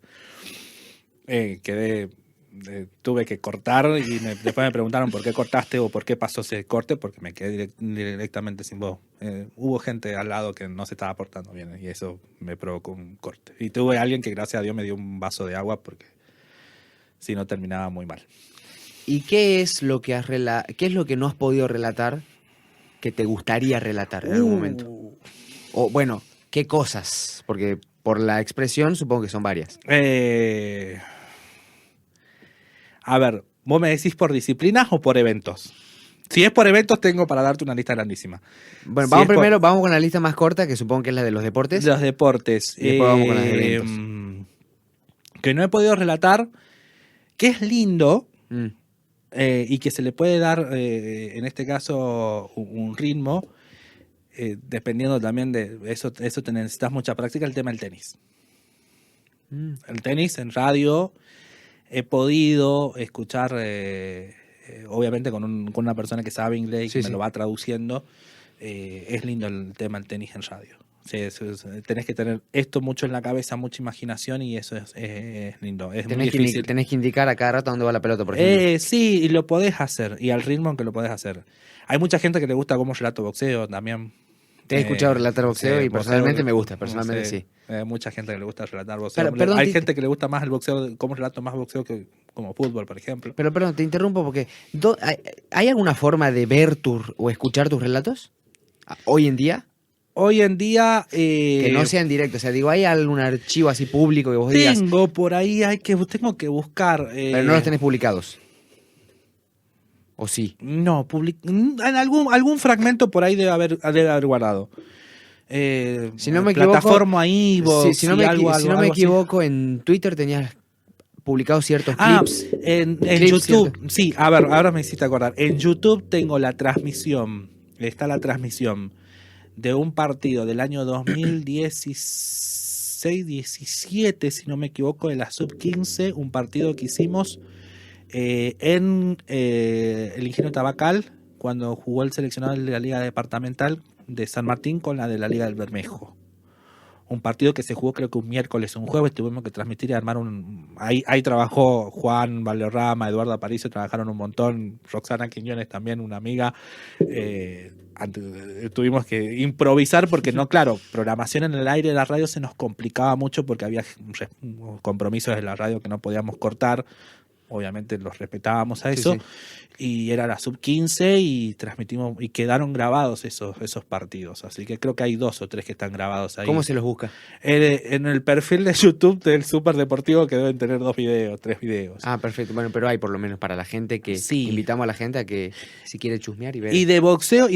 Tuve que cortar y después me preguntaron por qué cortaste o por qué pasó ese corte, porque me quedé directamente sin voz. Hubo gente al lado que no se estaba portando bien y eso me provocó un corte. Y tuve alguien que gracias a Dios me dio un vaso de agua porque si no terminaba muy mal. ¿Y qué es lo que qué es lo que no has podido relatar que te gustaría relatar en algún momento? O bueno, ¿qué cosas? Porque por la expresión supongo que son varias. A ver, ¿vos me decís por disciplinas o por eventos? Si es por eventos, tengo para darte una lista grandísima. Bueno, Si vamos con la lista más corta, que supongo que es la de los deportes. los deportes. Y después vamos con las de eventos. Que no he podido relatar, que es lindo Mm. y que se le puede dar, en este caso, un ritmo, dependiendo también de eso te necesitas mucha práctica, el tema del tenis. El tenis en radio he podido escuchar, obviamente con una persona que sabe inglés y Sí, que sí. me lo va traduciendo. Es lindo el tema del tenis en radio. Sí, tenés que tener esto mucho en la cabeza, mucha imaginación y eso es lindo. Es muy difícil. Tenés que indicar a cada rato dónde va la pelota, por ejemplo. Sí, y lo podés hacer, y al ritmo en que lo podés hacer. Hay mucha gente que le gusta cómo relato boxeo también. Te he escuchado relatar boxeo sí, y personalmente boxeo, me gusta, personalmente sí. Mucha gente que le gusta relatar boxeo. Perdón, Hay gente que le gusta más el boxeo, cómo relato más boxeo que como fútbol, por ejemplo. Pero perdón, te interrumpo porque ¿hay alguna forma de ver o escuchar tus relatos hoy en día? Hoy en día Que no sean directos, o sea, digo, ¿hay algún archivo así público que vos digas, tengo por ahí, tengo que buscar. pero no los tenés publicados? ¿O sí? No, en algún fragmento por ahí debe haber guardado. Si no me equivoco, plataforma ahí, si no me equivoco, en Twitter tenías publicados ciertos clips. En clips, YouTube, ¿cierto? sí, a ver, ahora me hiciste acordar. En YouTube tengo está la transmisión de un partido del año 2016-17, si no me equivoco, de la Sub-15, un partido que hicimos en el Ingenio Tabacal, cuando jugó el seleccionado de la Liga Departamental de San Martín con la de la Liga del Bermejo. un partido que se jugó creo que un miércoles o un jueves, tuvimos que transmitir y armar ahí trabajó Juan Valderrama, Eduardo Aparicio, trabajaron un montón, Roxana Quiñones también, una amiga. Tuvimos que improvisar porque no, claro, programación en el aire de la radio se nos complicaba mucho porque había compromisos de la radio que no podíamos cortar. Obviamente los respetábamos a eso. Sí. Y era la sub-15 y transmitimos y quedaron grabados esos partidos. Así que creo que hay 2 o 3 que están grabados ahí. ¿Cómo se los busca? En el perfil de YouTube del Super Deportivo, que deben tener 2 videos, 3 videos. Ah, perfecto. Bueno, pero hay por lo menos para la gente que sí. Invitamos a la gente a que si quiere chusmear y ver. Y de boxeo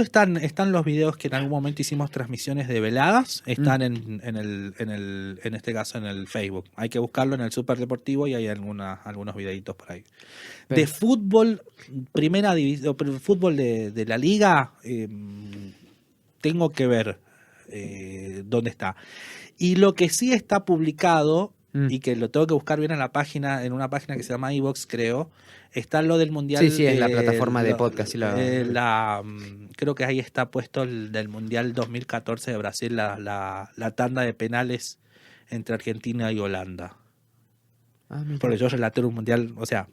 están los videos que en algún momento hicimos transmisiones de veladas. Están en este caso en el Facebook. Hay que buscarlo en el Super Deportivo y hay algunos videitos por ahí. Pero de fútbol, primera división, fútbol de la liga, tengo que ver dónde está. Y lo que sí está publicado, y que lo tengo que buscar bien en una página que se llama iVox, creo, está lo del Mundial. Sí, en la plataforma de podcast. Creo que ahí está puesto el del Mundial 2014 de Brasil, la tanda de penales entre Argentina y Holanda. Porque yo relaté un mundial, o sea,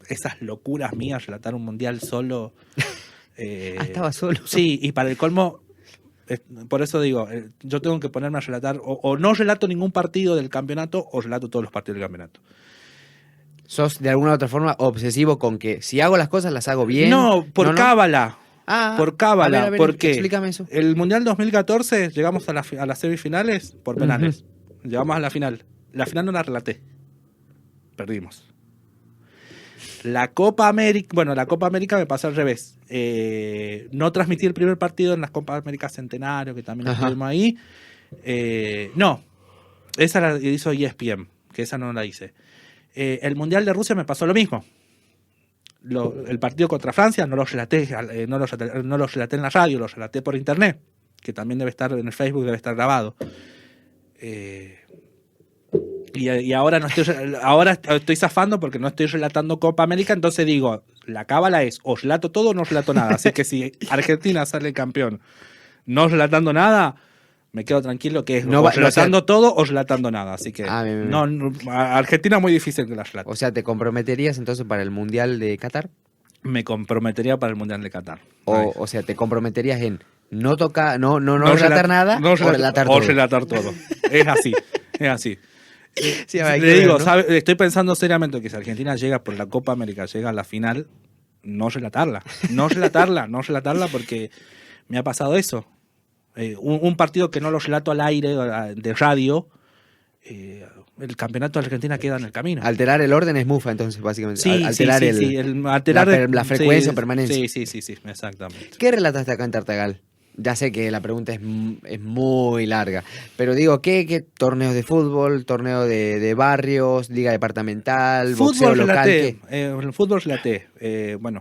esas locuras mías, relatar un mundial solo. Estaba solo. Sí, y para el colmo, por eso digo, yo tengo que ponerme a relatar, o no relato ningún partido del campeonato, o relato todos los partidos del campeonato. ¿Sos de alguna u otra forma obsesivo con que si hago las cosas las hago bien? No, por cábala. Por cábala, a ver, porque explícame eso. El Mundial 2014 llegamos a las semifinales por penales. Llegamos a la final. La final no la relaté. Perdimos. La Copa América me pasó al revés. No transmití el primer partido en las Copa América Centenario, que también estuvimos ahí. No, esa la hizo ESPN, que esa no la hice. El Mundial de Rusia me pasó lo mismo. El partido contra Francia no lo relaté en la radio, lo relaté por internet, que también debe estar en el Facebook, debe estar grabado. Y ahora estoy zafando porque no estoy relatando Copa América, entonces digo, la cábala es o relato todo o no relato nada. Así que si Argentina sale campeón no relatando nada, me quedo tranquilo que es relatando todo o relatando nada. Así que Argentina es muy difícil que la relate. O sea, ¿te comprometerías entonces para el Mundial de Qatar? Me comprometería para el Mundial de Qatar. O sea, ¿te comprometerías en no relatar nada o relatar todo? O relatar todo. Es así. Sí, le digo, ¿no? Estoy pensando seriamente que si Argentina llega por la Copa América, llega a la final, no relatarla porque me ha pasado eso. Un partido que no lo relato al aire de radio, el campeonato de Argentina queda en el camino. Alterar el orden es mufa, entonces, básicamente. Sí, alterar la frecuencia o permanencia. Sí, exactamente. ¿Qué relataste acá en Tartagal? Ya sé que la pregunta es muy larga, pero digo, ¿qué torneos de fútbol, torneo de barrios, liga departamental, boxeo local? El fútbol relaté.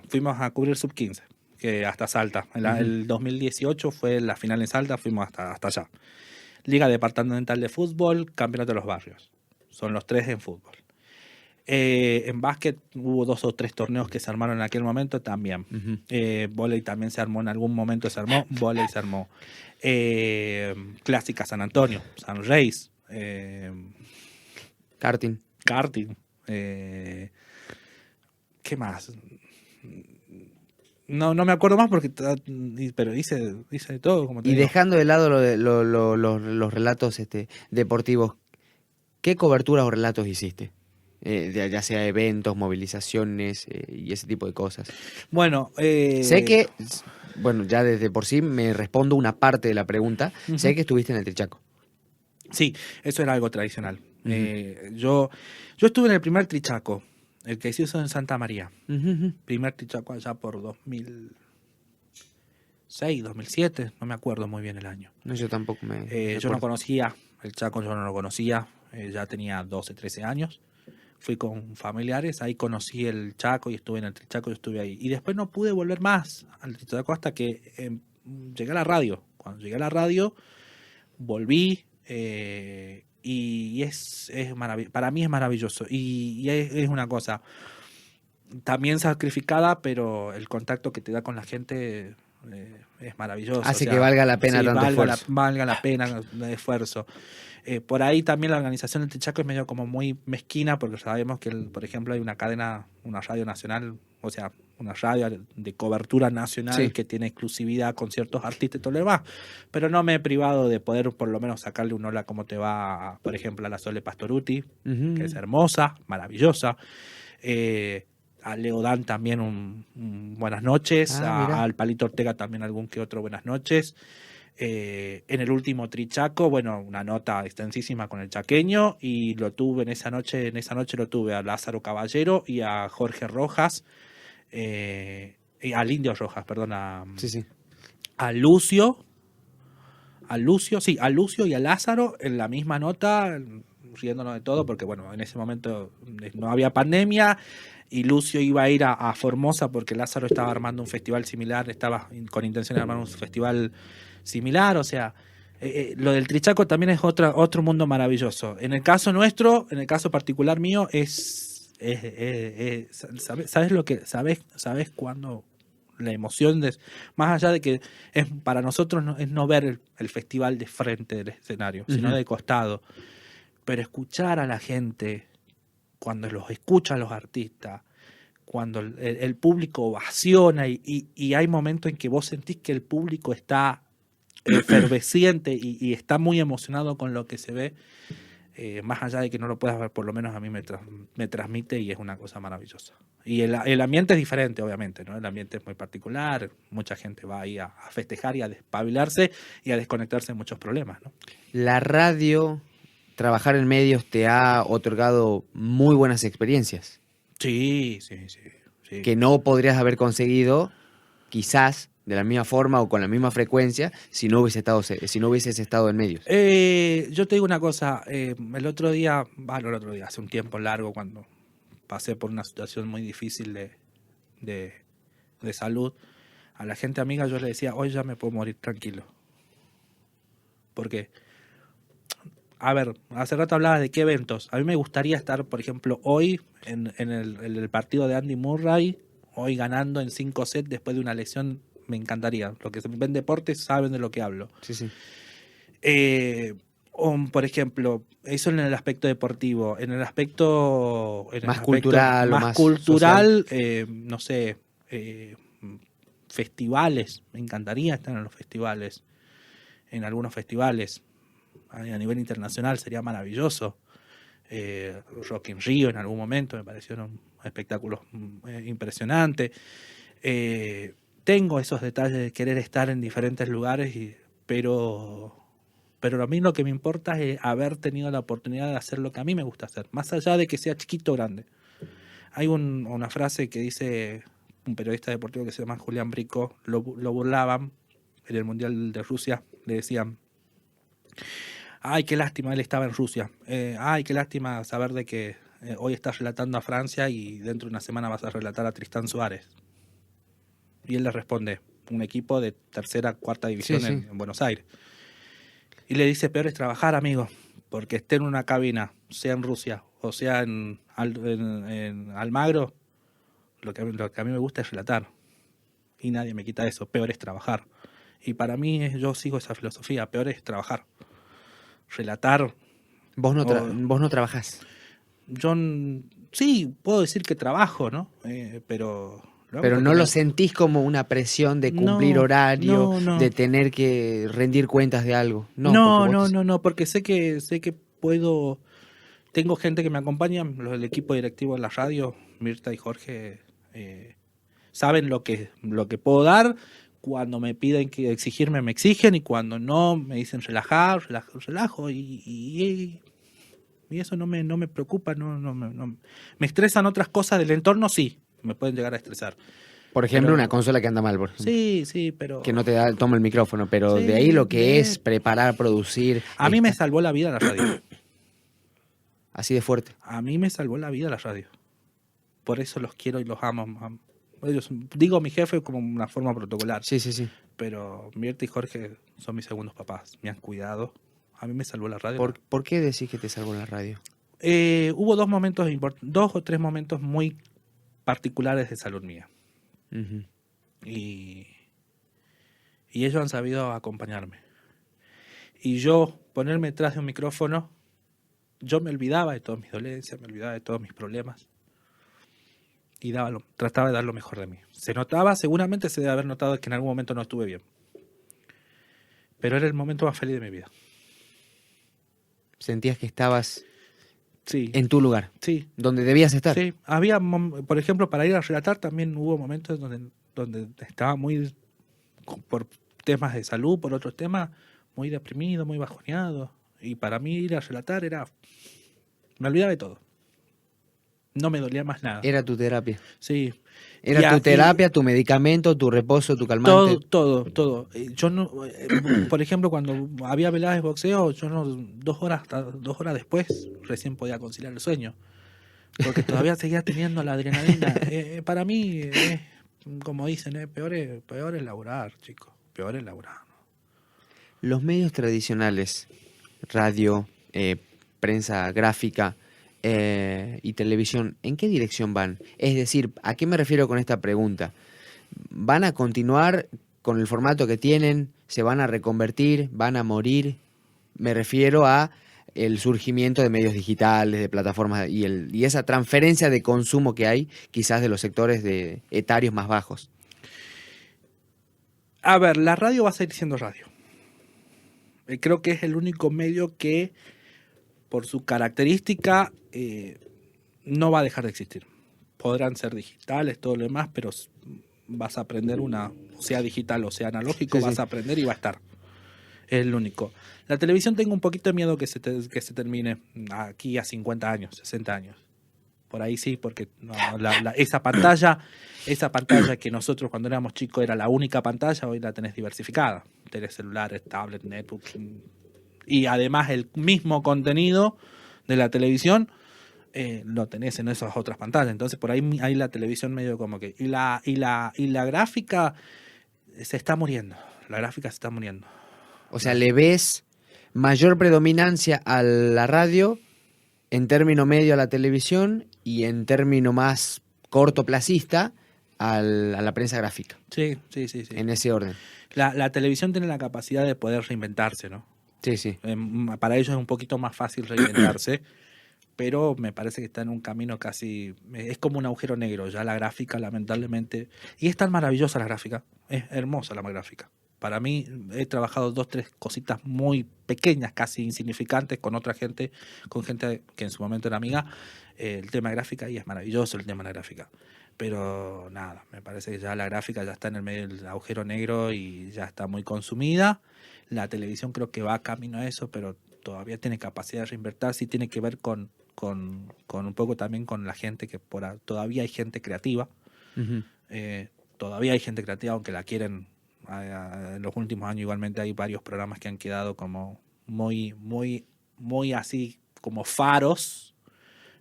Fuimos a cubrir sub-15, que hasta Salta. El 2018 fue la final en Salta, fuimos hasta allá. Liga departamental de fútbol, campeonato de los barrios. Son los 3 en fútbol. En básquet hubo 2 o 3 torneos que se armaron en aquel momento también. Vóley también se armó en algún momento, vóley se armó. Clásica San Antonio, San Reis. Karting. ¿Qué más? No me acuerdo más pero hice de todo. Como te digo. Dejando de lado los relatos deportivos, ¿qué coberturas o relatos hiciste? Ya sea eventos, movilizaciones y ese tipo de cosas. Bueno, sé que, ya desde por sí me respondo una parte de la pregunta. Sé que estuviste en el Trichaco. Sí, eso era algo tradicional. Yo estuve en el primer Trichaco, el que se hizo en Santa María. Primer Trichaco allá por 2006, 2007, no me acuerdo muy bien el año. No, yo tampoco yo no conocía el Chaco, yo no lo conocía, ya tenía 12, 13 años. Fui con familiares, ahí conocí el Chaco y estuve en el Trichaco y estuve ahí. Y después no pude volver más al Trichaco hasta que llegué a la radio. Cuando llegué a la radio, volví y es maravilloso. Para mí es maravilloso. Y es una cosa también sacrificada, pero el contacto que te da con la gente es maravilloso. Hace que valga la pena tanto esfuerzo. Valga la pena el esfuerzo. Por ahí también la organización del Trichaco es medio como muy mezquina, porque sabemos que, por ejemplo, hay una cadena, una radio nacional, o sea, una radio de cobertura nacional Sí. que tiene exclusividad con ciertos artistas y todo lo demás. Pero no me he privado de poder por lo menos sacarle un hola como te va, por ejemplo, a la Sole Pastoruti, que es hermosa, maravillosa. A Leodán también un buenas noches, Mirá. al Palito Ortega también algún que otro buenas noches. En el último Trichaco, bueno, una nota extensísima con el chaqueño, y lo tuve en esa noche lo tuve a Lázaro Caballero y a Jorge Rojas, y al Indio Rojas, perdón, Sí. a Lucio, a Lucio y a Lázaro en la misma nota, riéndonos de todo, porque bueno, en ese momento no había pandemia, y Lucio iba a ir a Formosa porque Lázaro estaba armando un festival similar, estaba con intención de armar un festival similar, o sea, lo del Trichaco también es otro mundo maravilloso. En el caso nuestro, en el caso particular mío, ¿sabes lo que sabes cuando la emoción más allá de que es para nosotros es no ver el festival de frente del escenario, sino de costado, pero escuchar a la gente cuando los escucha a los artistas, cuando el público ovaciona y hay momentos en que vos sentís que el público está efervesciente y está muy emocionado con lo que se ve, más allá de que no lo puedas ver, por lo menos a mí me transmite y es una cosa maravillosa. Y el ambiente es diferente, obviamente, ¿no? El ambiente es muy particular, mucha gente va ahí a festejar y a despabilarse y a desconectarse de muchos problemas, ¿no? La radio, trabajar en medios te ha otorgado muy buenas experiencias Sí. que no podrías haber conseguido quizás de la misma forma o con la misma frecuencia si no hubieses estado en medios. Yo te digo una cosa, el otro día, hace un tiempo largo, cuando pasé por una situación muy difícil de salud, a la gente amiga yo le decía, hoy ya me puedo morir tranquilo. Porque, a ver, hace rato hablabas de qué eventos. A mí me gustaría estar, por ejemplo, hoy en el partido de Andy Murray, hoy ganando en 5 sets después de una lesión. Me encantaría. Los que ven deportes saben de lo que hablo. Sí. Por ejemplo, eso en el aspecto deportivo. En el aspecto más cultural, más cultural, no sé, festivales. Me encantaría estar en los festivales. En algunos festivales. A nivel internacional sería maravilloso. Rock in Rio en algún momento me parecieron espectáculos impresionantes. Tengo esos detalles de querer estar en diferentes lugares, pero a mí lo que me importa es haber tenido la oportunidad de hacer lo que a mí me gusta hacer, más allá de que sea chiquito o grande. Hay una frase que dice un periodista deportivo que se llama Julián Brico, lo burlaban en el Mundial de Rusia, le decían: ay, qué lástima, él estaba en Rusia, ay, qué lástima saber de que hoy estás relatando a Francia y dentro de una semana vas a relatar a Tristán Suárez. Y él le responde, un equipo de tercera, cuarta división en Buenos Aires. Y le dice, peor es trabajar, amigo, porque esté en una cabina, sea en Rusia o sea en Almagro, lo que a mí me gusta es relatar. Y nadie me quita eso, peor es trabajar. Y para mí yo sigo esa filosofía, peor es trabajar. Relatar. Vos no trabajás. Yo sí, puedo decir que trabajo, ¿no? Pero no lo sentís como una presión de cumplir horario, de tener que rendir cuentas de algo. No, porque sé que puedo. Tengo gente que me acompaña, los del equipo directivo de la radio, Mirta y Jorge, saben lo que puedo dar. Cuando me piden que exigirme, me exigen, y cuando no, me dicen relajo, y eso no me preocupa, no me estresan otras cosas del entorno, sí, me pueden llegar a estresar. Por ejemplo, una consola que anda mal, por ejemplo. Sí, pero... Que no te toma el micrófono, pero de ahí lo que es preparar, producir... A mí me salvó la vida la radio. Así de fuerte. A mí me salvó la vida la radio. Por eso los quiero y los amo. Ellos, digo mi jefe como una forma protocolar. Sí. Pero Mirta y Jorge son mis segundos papás. Me han cuidado. A mí me salvó la radio. ¿Por qué decís que te salvó la radio? Hubo dos o tres momentos muy particulares de salud mía. Uh-huh. Y Y ellos han sabido acompañarme. Y yo, ponerme detrás de un micrófono, yo me olvidaba de todas mis dolencias, me olvidaba de todos mis problemas. Y trataba de dar lo mejor de mí. Se notaba, seguramente se debe haber notado que en algún momento no estuve bien. Pero era el momento más feliz de mi vida. Sentías que estabas Sí, en tu lugar, sí, donde debías estar. sí. Había, por ejemplo, para ir a relatar también hubo momentos donde estaba muy, por temas de salud, por otros temas, muy deprimido, muy bajoneado. Y para mí ir a relatar me olvidaba de todo. No me dolía más nada. Era tu terapia. Sí. Era Y tu terapia, tu medicamento, tu reposo, tu calmante. todo. Yo no, por ejemplo, cuando había veladas de boxeo, yo no, 2 horas después recién podía conciliar el sueño, porque todavía seguía teniendo la adrenalina. Para mí, como dicen, peor es laburar, chicos, peor es laburar. Los medios tradicionales, radio, prensa gráfica y televisión, ¿en qué dirección van? Es decir, ¿a qué me refiero con esta pregunta? ¿Van a continuar con el formato que tienen? ¿Se van a reconvertir? ¿Van a morir? Me refiero a el surgimiento de medios digitales, de plataformas y esa transferencia de consumo que hay quizás de los sectores de etarios más bajos. A ver, la radio va a seguir siendo radio. Creo que es el único medio que, por su característica, no va a dejar de existir. Podrán ser digitales, todo lo demás, pero vas a aprender sea digital o sea analógico, Sí, vas sí. a aprender y va a estar. Es el único. La televisión tengo un poquito de miedo que se termine aquí a 50 años, 60 años. Por ahí sí, porque esa pantalla que nosotros cuando éramos chicos era la única pantalla, hoy la tenés diversificada. Tenés celulares, tablet, netbooks. Y además el mismo contenido de la televisión lo tenés en esas otras pantallas. Entonces por ahí la televisión medio como que... Y la gráfica se está muriendo. La gráfica se está muriendo. O sea, ¿le ves mayor predominancia a la radio en término medio a la televisión y en término más cortoplacista a la prensa gráfica? Sí. En ese orden. La televisión tiene la capacidad de poder reinventarse, ¿no? Sí. Para ellos es un poquito más fácil reinventarse, pero me parece que está en un camino casi... Es como un agujero negro ya la gráfica, lamentablemente. Y es tan maravillosa la gráfica, es hermosa la gráfica. Para mí he trabajado 2-3 cositas muy pequeñas, casi insignificantes, con gente que en su momento era amiga, el tema de gráfica, y es maravilloso el tema de la gráfica. Pero nada, me parece que ya la gráfica ya está en el medio del agujero negro y ya está muy consumida. La televisión creo que va camino a eso, pero todavía tiene capacidad de reinvertirse y tiene que ver con un poco también con la gente todavía hay gente creativa. Uh-huh. Todavía hay gente creativa, aunque la quieren. En los últimos años igualmente hay varios programas que han quedado como muy así como faros,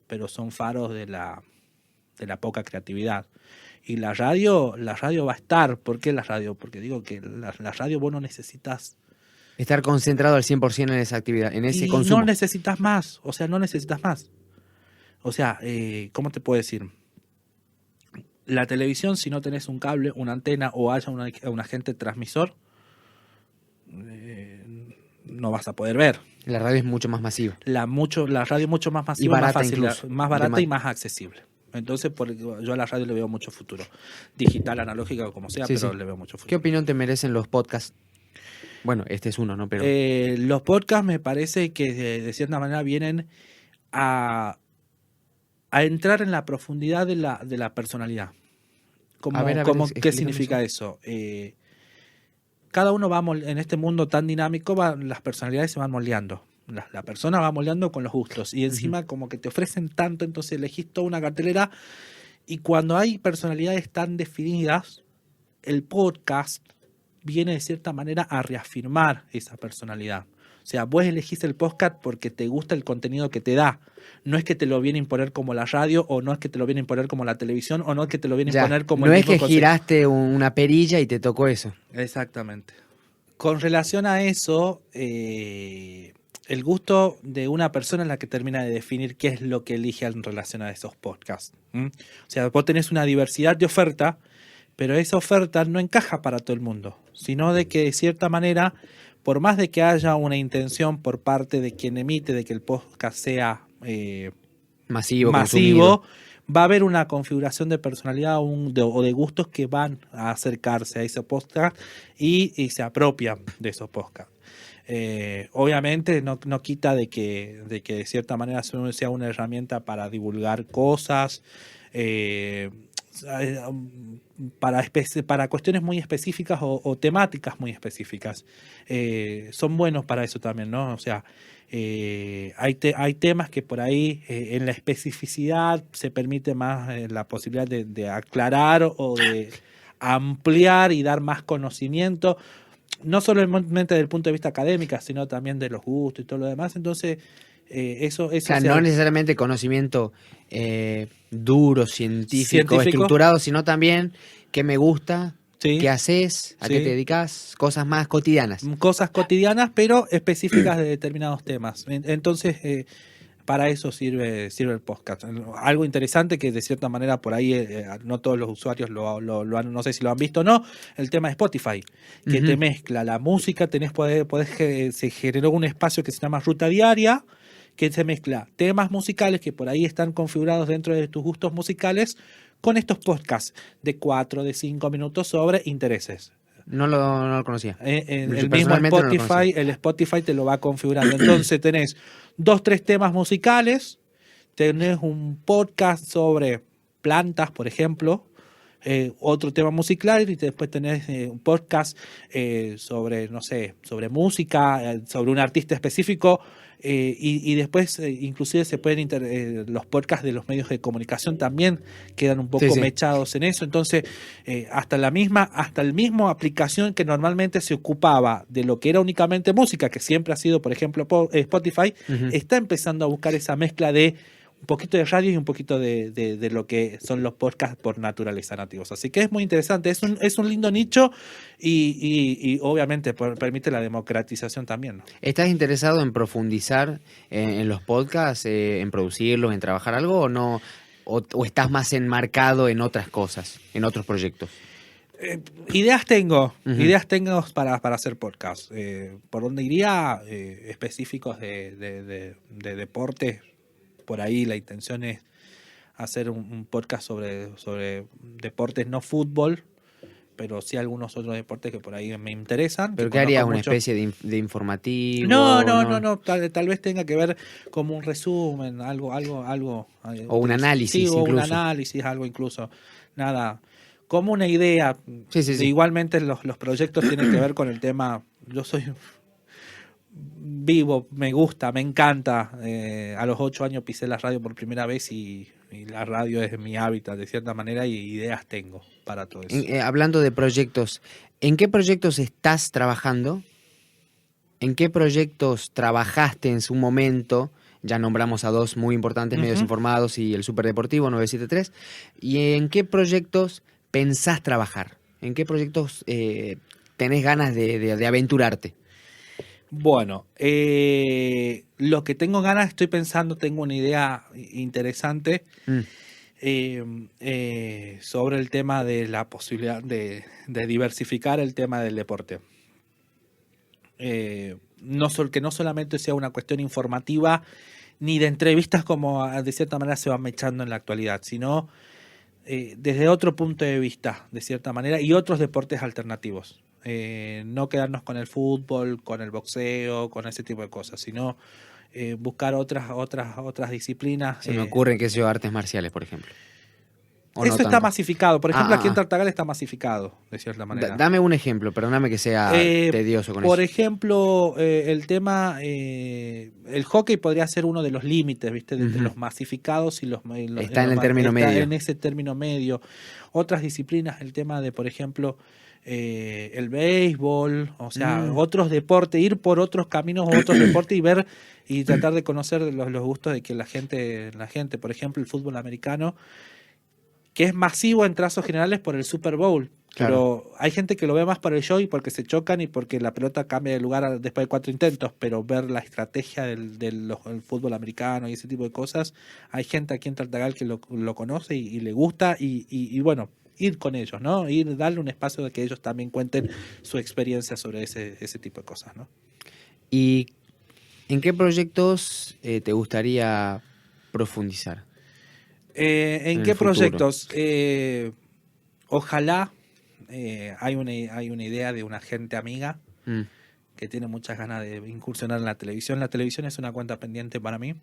pero son faros de la poca creatividad. Y la radio va a estar. ¿Por qué la radio? Porque digo que la radio vos no necesitas... Estar concentrado al 100% en esa actividad, en ese consumo. No necesitas más. O sea, no necesitas más. O sea, ¿cómo te puedo decir? La televisión, si no tenés un cable, una antena o haya un agente transmisor, no vas a poder ver. La radio es mucho más masiva. La radio es mucho más masiva, Y barata más fácil, incluso. más barata y más accesible. Entonces, yo a la radio le veo mucho futuro. Digital, analógica o como sea, Sí, pero sí. le veo mucho futuro. ¿Qué opinión te merecen los podcasts? Bueno, este es uno, ¿no? Pero Los podcasts me parece que de cierta manera vienen a entrar en la profundidad de la personalidad. A ver, ¿Qué explícame significa eso? Cada uno en este mundo tan dinámico, las personalidades se van moldeando. La persona va moldeando con los gustos. Y encima como que te ofrecen tanto, entonces elegís toda una cartelera. Y cuando hay personalidades tan definidas, el podcast viene de cierta manera a reafirmar esa personalidad. O sea, vos elegís el podcast porque te gusta el contenido que te da. No es que te lo viene a imponer como la radio, o no es que te lo viene a imponer como la televisión, o no es que te lo viene a imponer como no el es que mismo giraste una perilla y te tocó eso. Exactamente. Con relación a eso, el gusto de una persona es la que termina de definir qué es lo que elige en relación a esos podcasts. O sea, vos tenés una diversidad de oferta, pero esa oferta no encaja para todo el mundo. sino de que de cierta manera, por más de que haya una intención por parte de quien emite de que el podcast sea Masivo, masivo, consumido. va a haber una configuración de personalidad o de gustos que van a acercarse a ese podcast y se apropian de esos podcasts. Obviamente no quita de que de cierta manera sea una herramienta para divulgar cosas, para cuestiones muy específicas o temáticas muy específicas. Son buenos para eso también, ¿no? O sea, hay temas que por ahí en la especificidad se permite más la posibilidad de aclarar o de ampliar y dar más conocimiento, no solamente desde el punto de vista académico, sino también de los gustos y todo lo demás. Entonces, eso O sea, no necesariamente conocimiento duro, científico, científico. estructurado, sino también qué me gusta, Sí, qué haces, a qué sí. te dedicas, cosas más cotidianas. Cosas cotidianas, pero específicas de determinados temas. Entonces, para eso sirve el podcast. Algo interesante que de cierta manera por ahí no todos los usuarios lo han, no sé si lo han visto o no, el tema de Spotify, que te mezcla la música, se generó un espacio que se llama Ruta Diaria, que se mezcla temas musicales que por ahí están configurados dentro de tus gustos musicales con estos podcasts de 4, de 5 minutos sobre intereses. No lo conocía. El Yo mismo personalmente no lo Spotify, conocía. el Spotify te lo va configurando. Entonces tenés 2, 3 temas musicales, tenés un podcast sobre plantas, por ejemplo, otro tema musical y después tenés un podcast sobre, no sé, sobre música, sobre un artista específico. Y después inclusive se pueden los podcasts de los medios de comunicación también quedan un poco Sí, sí. mechados en eso. Entonces hasta el mismo aplicación que normalmente se ocupaba de lo que era únicamente música, que siempre ha sido por ejemplo Spotify, Ujú. está empezando a buscar esa mezcla de un poquito de radio y un poquito de lo que son los podcasts por naturaleza nativos. Así que es muy interesante, es un lindo nicho y obviamente permite la democratización también, ¿no? ¿Estás interesado en profundizar en los podcasts, en producirlos, en trabajar algo o no? O estás más enmarcado en otras cosas, en otros proyectos? Ideas tengo, Ujú. para hacer podcast. ¿Por dónde iría? Específicos de deportes. Por ahí la intención es hacer un podcast sobre deportes, no fútbol, pero sí algunos otros deportes que por ahí me interesan, que ¿Pero qué conozco harías? ¿Una mucho. especie de No, informativo? no, no, ¿No? no. Tal vez tenga que ver como un resumen, algo. ¿O un Sí, análisis o un incluso? análisis, algo incluso. Nada, como una idea. Sí, sí, sí. Igualmente los proyectos tienen que ver con el tema. Yo soy vivo, me gusta, me encanta. A los 8 años pisé la radio por primera vez y la radio es mi hábitat de cierta manera y ideas tengo para todo eso. Hablando de proyectos, ¿en qué proyectos estás trabajando? ¿En qué proyectos trabajaste en su momento? Ya nombramos a dos muy importantes, Medios Ujú. Informados y el Superdeportivo 973. ¿Y en qué proyectos pensás trabajar? ¿En qué proyectos tenés ganas de aventurarte? Bueno, lo que tengo ganas, estoy pensando, tengo una idea interesante Mm, sobre el tema de la posibilidad de diversificar el tema del deporte. Que no solamente sea una cuestión informativa ni de entrevistas como de cierta manera se van echando en la actualidad, sino desde otro punto de vista, de cierta manera, y otros deportes alternativos. No quedarnos con el fútbol, con el boxeo, con ese tipo de cosas, sino buscar otras disciplinas. Se me ocurren, qué sé yo, artes marciales, por ejemplo. ¿O no Eso está tanto? masificado. Por ejemplo, aquí en Ah. Tartagal está masificado, de cierta manera. Dame un ejemplo, perdóname que sea tedioso con Por eso. ejemplo, el tema, el hockey podría ser uno de los límites, ¿viste? Entre Ujú. los masificados y Está en el término está medio. en ese término medio. Otras disciplinas, el tema de, por ejemplo, el béisbol, o sea, Mm. otros deportes, ir por otros caminos o otros deportes y ver y tratar de conocer los gustos de que la gente, por ejemplo, el fútbol americano, que es masivo en trazos generales por el Super Bowl. Claro. Pero hay gente que lo ve más por el show y porque se chocan y porque la pelota cambia de lugar después de 4 intentos, pero ver la estrategia del fútbol americano y ese tipo de cosas, hay gente aquí en Tartagal que lo conoce y le gusta y bueno, ir con ellos, ¿no? Ir, darle un espacio de que ellos también cuenten su experiencia sobre ese tipo de cosas, ¿no? ¿Y en qué proyectos te gustaría profundizar ¿En en el qué futuro? proyectos? Ojalá, hay una idea de una gente amiga Mm, que tiene muchas ganas de incursionar en la televisión. La televisión es una cuenta pendiente para mí.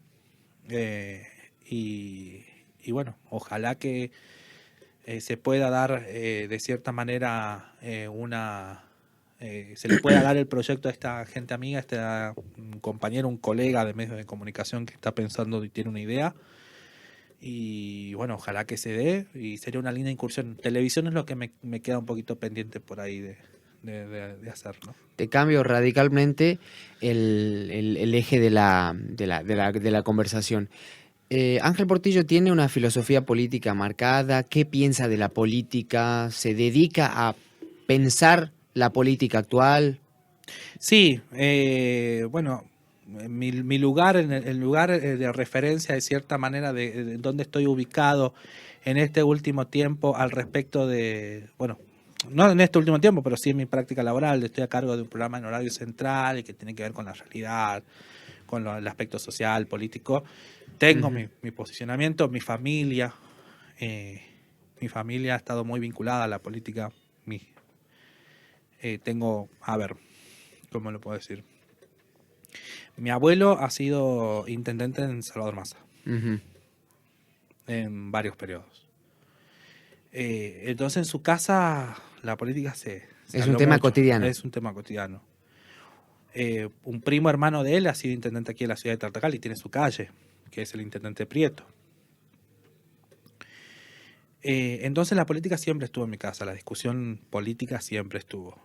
eh, y, y bueno, ojalá que se pueda dar de cierta manera se le pueda dar el proyecto a esta gente amiga, a este un compañero, un colega de medios de comunicación que está pensando y tiene una idea. Y bueno, ojalá que se dé y sería una linda incursión. Televisión es lo que me queda un poquito pendiente por ahí de hacer, ¿no? Te cambio radicalmente el eje de la conversación. Ángel Portillo tiene una filosofía política marcada. ¿Qué piensa de la política? ¿Se dedica a pensar la política actual? Sí, bueno, mi lugar, el lugar de referencia de cierta manera de dónde estoy ubicado en este último tiempo al respecto de, bueno, no en este último tiempo, pero sí en mi práctica laboral, estoy a cargo de un programa en horario central y que tiene que ver con la realidad, con el aspecto social, político. Tengo Ujú. mi posicionamiento, eh, mi familia ha estado muy vinculada a la política. A ver, ¿cómo lo puedo decir? Mi abuelo ha sido intendente en Salvador Massa Ujú. en varios periodos. Entonces en su casa la política se Es un habló tema mucho, cotidiano. es un tema cotidiano. Un primo hermano de él ha sido intendente aquí en la ciudad de Tartagal y tiene su calle, que es el intendente Prieto. Entonces la política siempre estuvo en mi casa, la discusión política siempre estuvo.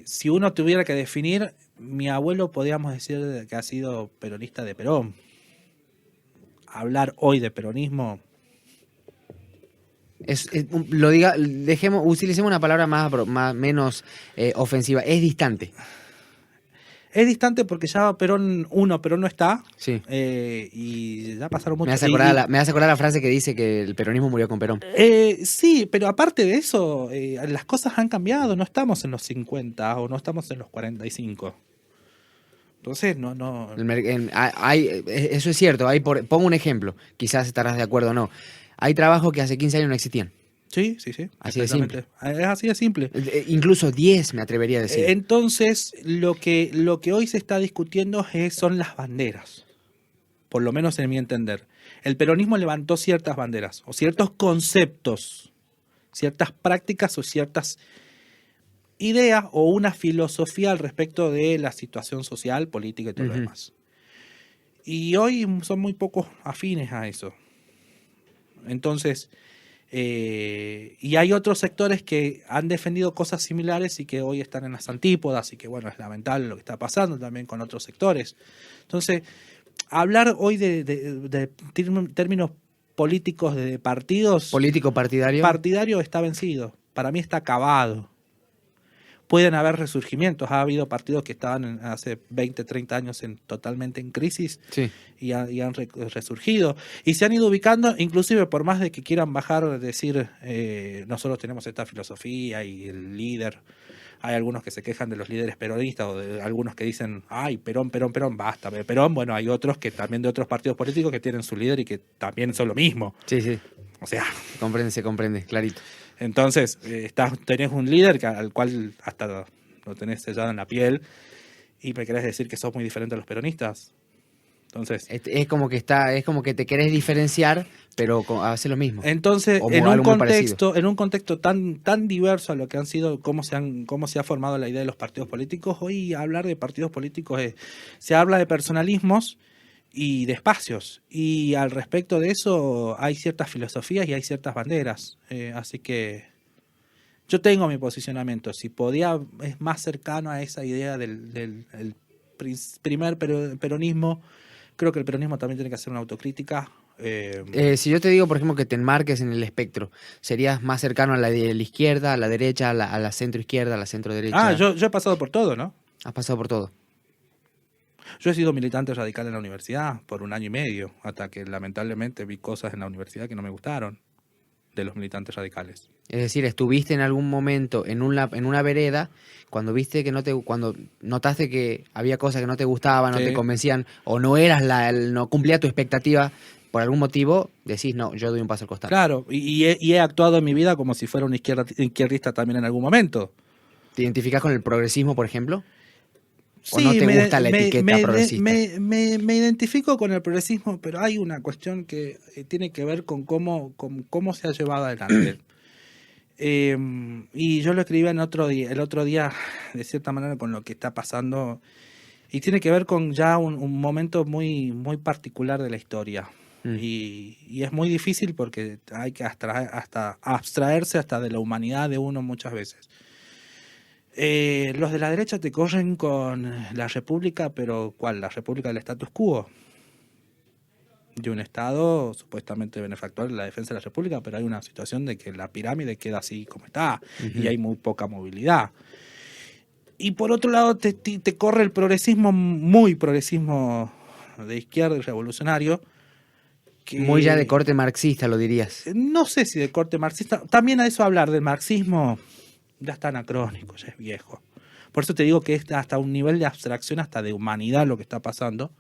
Si uno tuviera que definir, mi abuelo podríamos decir que ha sido peronista de Perón. Hablar hoy de peronismo, Utilicemos una palabra menos ofensiva. Es distante. es distante porque ya Perón no está, Sí. y ya pasaron Me mucho. hace acordar me hace acordar la frase que dice que el peronismo murió con Perón. Sí, pero aparte de eso, las cosas han cambiado, no estamos en los 50 o no estamos en los 45. Entonces, no. Eso es cierto. Pongo un ejemplo. Quizás estarás de acuerdo o no. Hay trabajos que hace 15 años no existían. Sí, Así de simple. exactamente. Es así de simple. Incluso 10 me atrevería a decir. Entonces, lo que hoy se está discutiendo son las banderas, por lo menos en mi entender. El peronismo levantó ciertas banderas o ciertos conceptos, ciertas prácticas o ciertas ideas o una filosofía al respecto de la situación social, política y todo lo Ujú. demás. Y hoy son muy pocos afines a eso. Entonces, y hay otros sectores que han defendido cosas similares y que hoy están en las antípodas y que bueno, es lamentable lo que está pasando también con otros sectores. Entonces, hablar hoy de términos políticos de partidos, Político partidario. partidario está vencido. Para mí está acabado. Pueden haber resurgimientos. Ha habido partidos que estaban hace 20, 30 años totalmente en crisis Sí. y han resurgido. Y se han ido ubicando, inclusive por más de que quieran bajar, decir, nosotros tenemos esta filosofía y el líder. Hay algunos que se quejan de los líderes peronistas o de algunos que dicen, ay, Perón, Perón, Perón, basta, Perón. Bueno, hay otros que también de otros partidos políticos que tienen su líder y que también son lo mismo. Sí, sí. O sea, Se comprende, clarito. entonces tenés un líder al cual hasta lo tenés sellado en la piel y me querés decir que sos muy diferente a los peronistas. Entonces, Es como que te querés diferenciar, pero hace lo mismo. Entonces, Algo muy parecido. en un contexto tan diverso a lo que han sido, cómo se ha formado la idea de los partidos políticos, hoy hablar de partidos políticos se habla de personalismos y de espacios. Y al respecto de eso hay ciertas filosofías y hay ciertas banderas. Así que yo tengo mi posicionamiento. Si es más cercano a esa idea del primer peronismo. Creo que el peronismo también tiene que hacer una autocrítica. Si yo te digo, por ejemplo, que te enmarques en el espectro, ¿serías más cercano a de la izquierda, a la derecha, a la centro izquierda, a la centro derecha? Yo he pasado por todo, ¿no? Has pasado por todo. Yo he sido militante radical en la universidad por 1 año y medio, hasta que lamentablemente vi cosas en la universidad que no me gustaron. de los militantes radicales. Es decir, estuviste en algún momento en una vereda cuando viste que cuando notaste que había cosas que no te gustaban, no Sí. te convencían, o no eras no cumplía tu expectativa por algún motivo, decís, no, yo doy un paso al costado. Claro, y he actuado en mi vida como si fuera un izquierdista también en algún momento. ¿Te identificás con el progresismo, por ejemplo? ¿O Sí, no te gusta la etiqueta progresista? me identifico con el progresismo, pero hay una cuestión que tiene que ver con cómo se ha llevado adelante. Y yo lo escribí el otro día, de cierta manera, con lo que está pasando, y tiene que ver con ya un momento muy, muy particular de la historia. Y es muy difícil porque hay que abstraerse hasta de la humanidad de uno muchas veces. Los de la derecha te corren con la república, pero ¿cuál? La república del status quo. De un Estado supuestamente benefactor de la defensa de la república, pero hay una situación de que la pirámide queda así como está y hay muy poca movilidad. Y por otro lado te corre el progresismo, muy progresismo de izquierda y revolucionario. Muy ya de corte marxista, lo dirías. No sé si de corte marxista. También a eso hablar del marxismo ya está anacrónico, ya es viejo. Por eso te digo que es hasta un nivel de abstracción, hasta de humanidad lo que está pasando.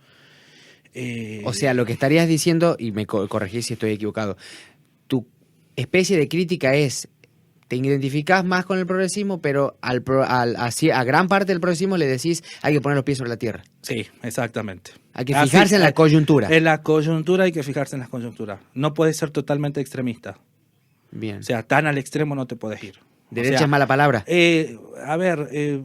O sea, lo que estarías diciendo, y me corregís si estoy equivocado, tu especie de crítica es, te identificás más con el progresismo, pero a gran parte del progresismo le decís, hay que poner los pies sobre la tierra. Sí, exactamente. Hay que fijarse en la coyuntura. En la coyuntura hay que fijarse en las coyunturas. No puedes ser totalmente extremista. Bien. O sea, tan al extremo no te puedes ir. Derecha es mala palabra. A ver,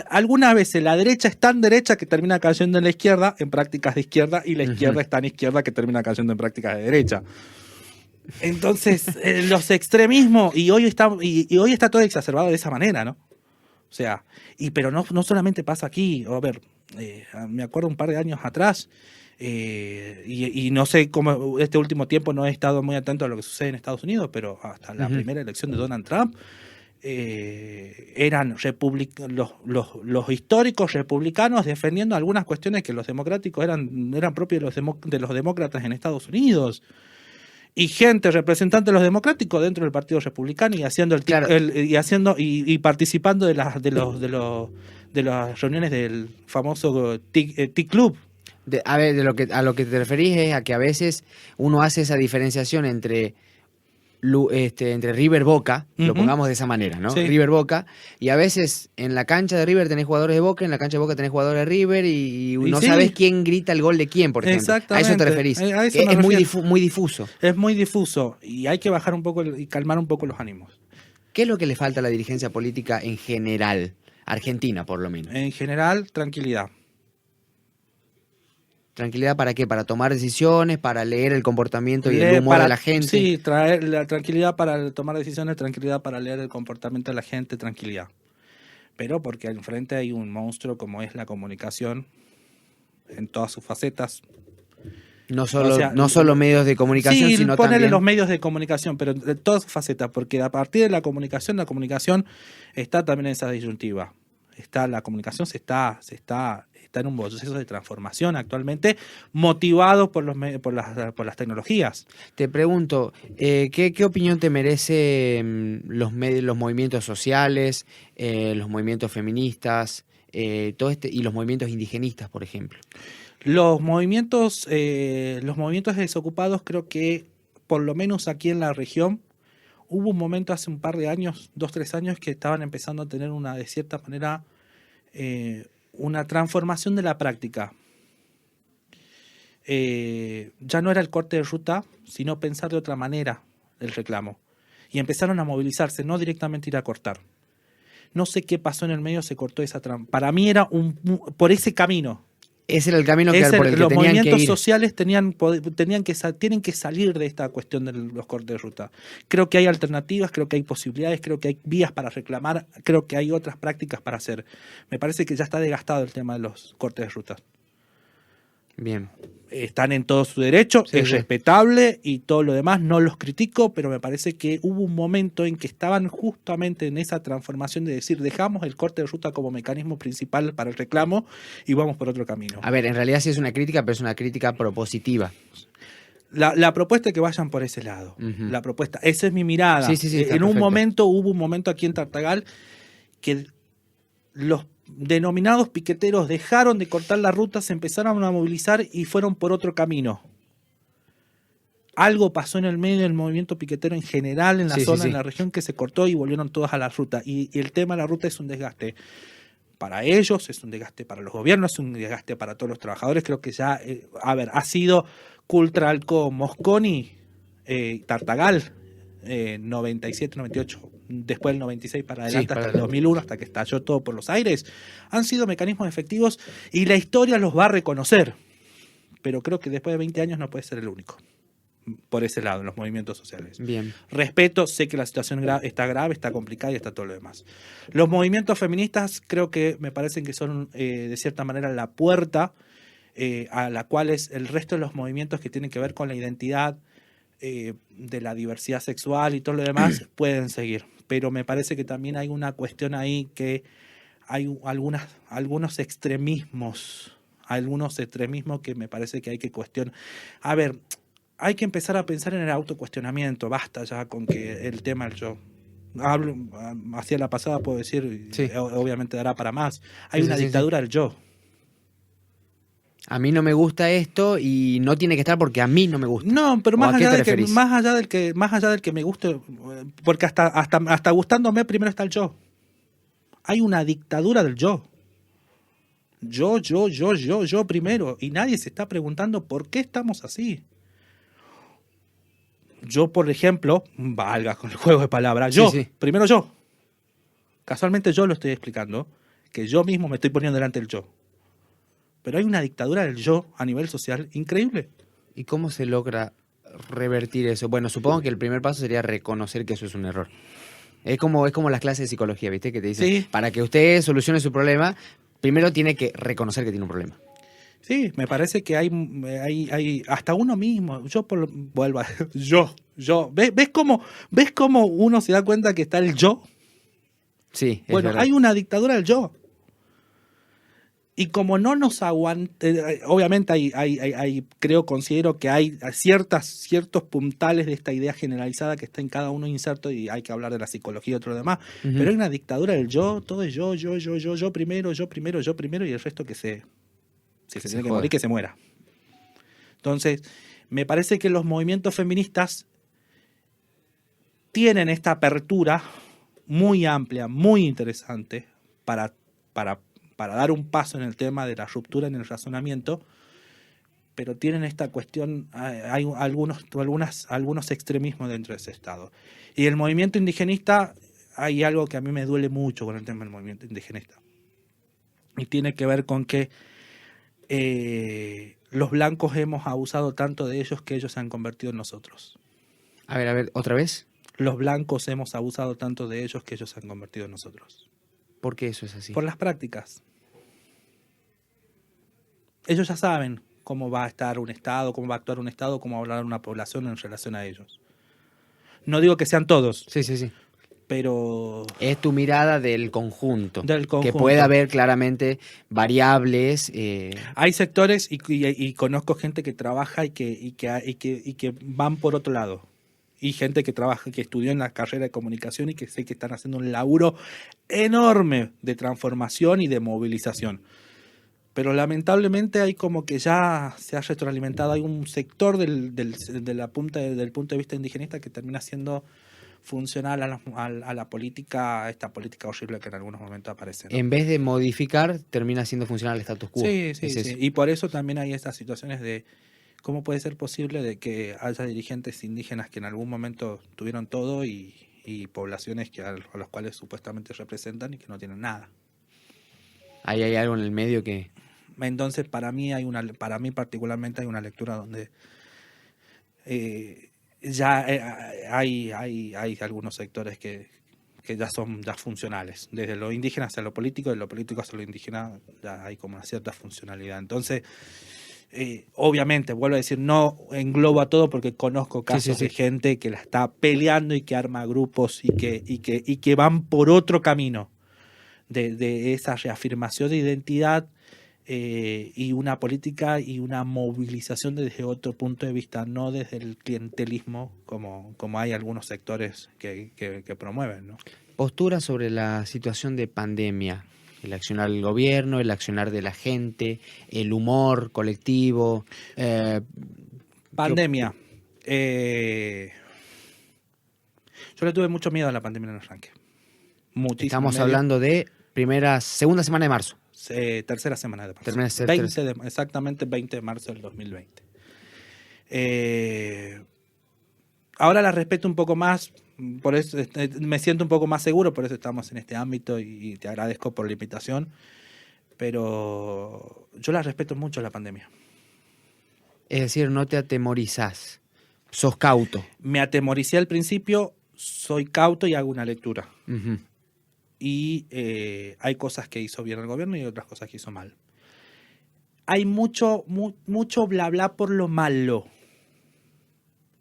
algunas veces la derecha es tan derecha que termina cayendo en la izquierda en prácticas de izquierda, y la izquierda es tan izquierda que termina cayendo en prácticas de derecha. Entonces, los extremismos, y hoy está todo exacerbado de esa manera, ¿no? O sea, pero no solamente pasa aquí. A ver, me acuerdo un par de años atrás, y no sé cómo este último tiempo no he estado muy atento a lo que sucede en Estados Unidos, pero hasta la primera elección de Donald Trump, eran los históricos republicanos defendiendo algunas cuestiones que los democráticos eran propios de los demócratas en Estados Unidos. Y gente representante de los democráticos dentro del Partido Republicano y haciendo y participando de las reuniones del famoso Tea Club. A ver, a lo que te referís es a que a veces uno hace esa diferenciación entre River Boca, lo pongamos de esa manera, ¿no? Sí. River Boca, y a veces en la cancha de River tenés jugadores de Boca, en la cancha de Boca tenés jugadores de River, y no sabés quién grita el gol de quién, por ejemplo. A eso te referís. Es muy difuso. Es muy difuso, y hay que bajar un poco y calmar un poco los ánimos. ¿Qué es lo que le falta a la dirigencia política en general? Argentina, por lo menos. En general, tranquilidad. ¿Tranquilidad para qué? ¿Para tomar decisiones? ¿Para leer el comportamiento y el humor de la gente? Sí, traer la tranquilidad para tomar decisiones, tranquilidad para leer el comportamiento de la gente, tranquilidad. Pero porque al frente hay un monstruo como es la comunicación en todas sus facetas. No solo medios de comunicación, sino también los medios de comunicación, pero de todas sus facetas, porque a partir de la comunicación está también en esa disyuntiva. La comunicación está en un proceso de transformación actualmente, motivado por las tecnologías. Te pregunto, ¿qué opinión te merecen los movimientos sociales, los movimientos feministas, y los movimientos indigenistas, por ejemplo? Los movimientos desocupados, creo que por lo menos aquí en la región hubo un momento hace un par de años, 2-3 años, que estaban empezando a tener de cierta manera una transformación de la práctica. Ya no era el corte de ruta, sino pensar de otra manera el reclamo. Y empezaron a movilizarse, no directamente ir a cortar. No sé qué pasó en el medio, se cortó esa para mí era por ese camino. Ese era el camino por el que los tenían que ir. Los movimientos sociales tienen que salir de esta cuestión de los cortes de ruta. Creo que hay alternativas, creo que hay posibilidades, creo que hay vías para reclamar, creo que hay otras prácticas para hacer. Me parece que ya está desgastado el tema de los cortes de ruta. Bien. Están en todo su derecho, es respetable y todo lo demás, no los critico, pero me parece que hubo un momento en que estaban justamente en esa transformación de decir, dejamos el corte de ruta como mecanismo principal para el reclamo y vamos por otro camino. A ver, en realidad sí es una crítica, pero es una crítica propositiva. La propuesta es que vayan por ese lado. Ujú. La propuesta, esa es mi mirada. Sí, sí, sí, está En un perfecto. momento, hubo un momento aquí en Tartagal que los denominados piqueteros dejaron de cortar la ruta, se empezaron a movilizar y fueron por otro camino. Algo pasó en el medio del movimiento piquetero en general, en la Sí, sí, zona, sí. en la región, que se cortó y volvieron todos a la ruta. Y el tema de la ruta es un desgaste para ellos, es un desgaste para los gobiernos, es un desgaste para todos los trabajadores. Creo que ya, ha sido Cultralco, Mosconi, Tartagal, 97, 98, después del 96 para Sí, adelante, para hasta el adelante. 2001, hasta que estalló todo por los aires. Han sido mecanismos efectivos y la historia los va a reconocer. Pero creo que después de 20 años no puede ser el único. Por ese lado, en los movimientos sociales. Bien. Respeto, sé que la situación está grave, está complicada y está todo lo demás. Los movimientos feministas creo que me parecen que son de cierta manera la puerta a la cual es el resto de los movimientos que tienen que ver con la identidad de la diversidad sexual y todo lo demás pueden seguir. Pero me parece que también hay una cuestión ahí que hay algunos extremismos que me parece que hay que cuestionar. A ver, hay que empezar a pensar en el autocuestionamiento, basta ya con que el tema del yo. Hablo, hacia la pasada puedo decir, Sí. obviamente dará para más. Hay Sí, una sí, sí, dictadura del yo. A mí no me gusta esto y no tiene que estar porque a mí no me gusta. No, pero ¿O a qué te referís? más allá del que me guste, porque hasta gustándome primero está el yo. Hay una dictadura del yo. Yo primero. Y nadie se está preguntando por qué estamos así. Yo, por ejemplo, valga con el juego de palabras, yo, Sí, sí. primero yo. Casualmente yo lo estoy explicando, que yo mismo me estoy poniendo delante del yo. Pero hay una dictadura del yo a nivel social increíble. ¿Y cómo se logra revertir eso? Bueno, supongo que el primer paso sería reconocer que eso es un error. Es como las clases de psicología, ¿viste? Que te dicen, Sí. para que usted solucione su problema, primero tiene que reconocer que tiene un problema. Sí, me parece que hay hasta uno mismo. Vuelvo a yo. ¿Ves cómo uno se da cuenta que está el yo? Sí, es Bueno, verdad. hay una dictadura del yo. Y como no nos aguanta, obviamente considero que hay ciertos puntales de esta idea generalizada que está en cada uno inserto y hay que hablar de la psicología y otro demás. Ujú. Pero hay una dictadura del yo, todo es yo primero y el resto si se tiene que joda. morir, que se muera. Entonces, me parece que los movimientos feministas tienen esta apertura muy amplia, muy interesante para dar un paso en el tema de la ruptura en el razonamiento, pero tienen esta cuestión, hay algunos extremismos dentro de ese estado. Y el movimiento indigenista, hay algo que a mí me duele mucho con el tema del movimiento indigenista. Y tiene que ver con que los blancos hemos abusado tanto de ellos que ellos se han convertido en nosotros. A ver, ¿otra vez? Los blancos hemos abusado tanto de ellos que ellos se han convertido en nosotros. ¿Por qué eso es así? Por las prácticas. Ellos ya saben cómo va a estar un Estado, cómo va a actuar un Estado, cómo va a hablar una población en relación a ellos. No digo que sean todos, Sí, sí, sí. pero Es tu mirada del conjunto. del Que conjunto. puede haber claramente variables. Hay sectores y conozco gente que trabaja y que van por otro lado. Y gente que trabaja, que estudió en la carrera de comunicación y que sé que están haciendo un laburo enorme de transformación y de movilización. Pero lamentablemente hay como que ya se ha retroalimentado, hay un sector del punto de vista indigenista que termina siendo funcional a la política, esta política horrible que en algunos momentos aparece, ¿no? En vez de modificar, termina siendo funcional el status quo. Sí, Es sí. eso. Y por eso también hay estas situaciones de cómo puede ser posible de que haya dirigentes indígenas que en algún momento tuvieron todo y poblaciones a las cuales supuestamente representan y que no tienen nada. Ahí hay algo en el medio que... Entonces, para mí particularmente hay una lectura donde hay algunos sectores que ya son funcionales. Desde lo indígena hacia lo político, de lo político hacia lo indígena, ya hay como una cierta funcionalidad. Entonces, obviamente, vuelvo a decir, no englobo a todo porque conozco casos de gente que la está peleando y que arma grupos y que van por otro camino de esa reafirmación de identidad y una política y una movilización desde otro punto de vista, no desde el clientelismo como hay algunos sectores que promueven, ¿no? Postura sobre la situación de pandemia, el accionar del gobierno, el accionar de la gente, el humor colectivo. Pandemia. Yo le tuve mucho miedo a la pandemia en el arranque. Muchísimo. Estamos medio. hablando de segunda semana de marzo. Tercera semana de marzo. Exactamente 20 de marzo del 2020. Ahora la respeto un poco más, por eso me siento un poco más seguro, por eso estamos en este ámbito y te agradezco por la invitación, pero yo la respeto mucho la pandemia. Es decir, no te atemorizás, sos cauto. Me atemoricé al principio, soy cauto y hago una lectura. Uh-huh. Y hay cosas que hizo bien el gobierno y otras cosas que hizo mal. Hay mucho bla bla por lo malo.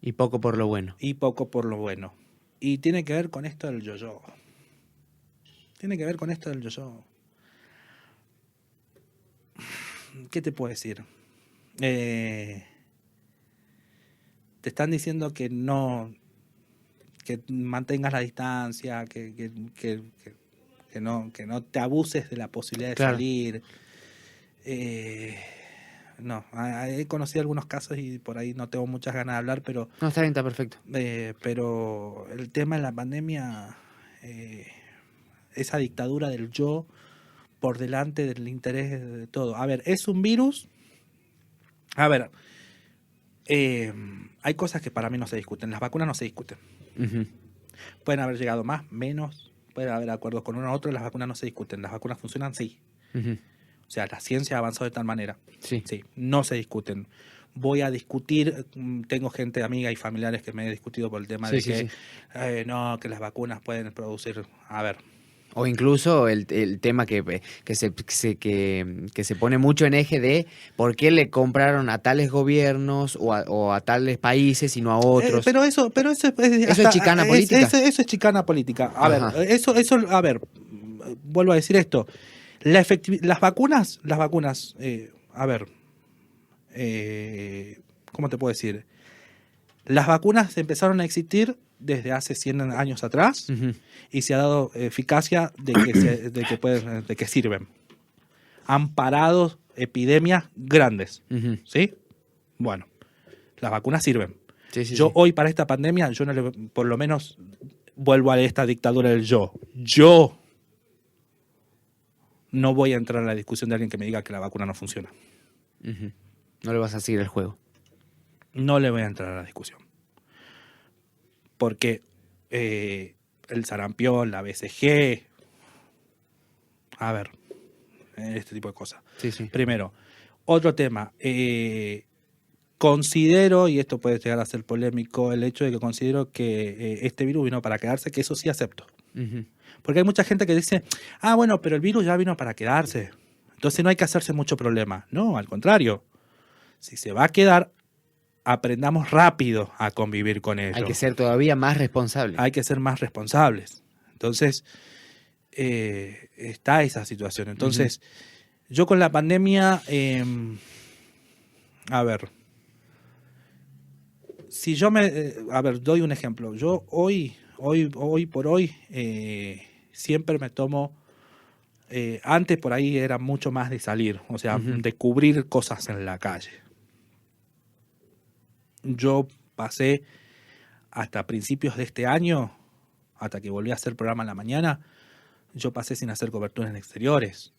Y poco por lo bueno. Y poco por lo bueno. Y tiene que ver con esto del yo-yo. ¿Qué te puedo decir? Te están diciendo que no, que mantengas la distancia, que no te abuses de la posibilidad de salir. No, he conocido algunos casos y por ahí no tengo muchas ganas de hablar, pero... No, está bien, está perfecto. Pero el tema de la pandemia, esa dictadura del yo por delante del interés de todo. A ver, es un virus. A ver, hay cosas que para mí no se discuten. Las vacunas no se discuten. Uh-huh. Pueden haber llegado más, menos, pueden haber acuerdos con uno u otro, las vacunas no se discuten. Las vacunas funcionan, sí. Uh-huh. O sea, la ciencia ha avanzado de tal manera. Sí. Sí, no se discuten. Voy a discutir, tengo gente, amiga y familiares que me he discutido por el tema de que no, que las vacunas pueden producir, a ver. O incluso el tema que se pone mucho en eje de por qué le compraron a tales gobiernos o a tales países y no a otros. Pero eso es chicana política. Eso es chicana política. A ver, eso, a ver, vuelvo a decir esto. Las vacunas, a ver, ¿cómo te puedo decir? Las vacunas empezaron a existir desde hace 100 años atrás. Uh-huh. Y se ha dado eficacia de que sirven. Han parado epidemias grandes. Uh-huh. ¿Sí? Bueno, las vacunas sirven. Sí. Hoy para esta pandemia, por lo menos vuelvo a esta dictadura del yo. Yo no voy a entrar en la discusión de alguien que me diga que la vacuna no funciona. Uh-huh. No le vas a seguir el juego. No le voy a entrar a la discusión. Porque el sarampión, la BCG, a ver, este tipo de cosas. Sí. Primero, otro tema. Considero, y esto puede llegar a ser polémico, el hecho de que considero que este virus vino para quedarse, que eso sí acepto. Uh-huh. Porque hay mucha gente que dice, bueno, pero el virus ya vino para quedarse. Entonces no hay que hacerse mucho problema. No, al contrario. Si se va a quedar, aprendamos rápido a convivir con ello. Hay que ser todavía más responsables. Hay que ser más responsables. Entonces, está esa situación. Entonces, uh-huh. Yo con la pandemia, a ver, si yo doy un ejemplo. Yo hoy por hoy, siempre me tomo, antes por ahí era mucho más de salir, o sea, uh-huh. de cubrir cosas en la calle. Yo pasé hasta principios de este año, hasta que volví a hacer programa en la mañana, yo pasé sin hacer coberturas en exteriores,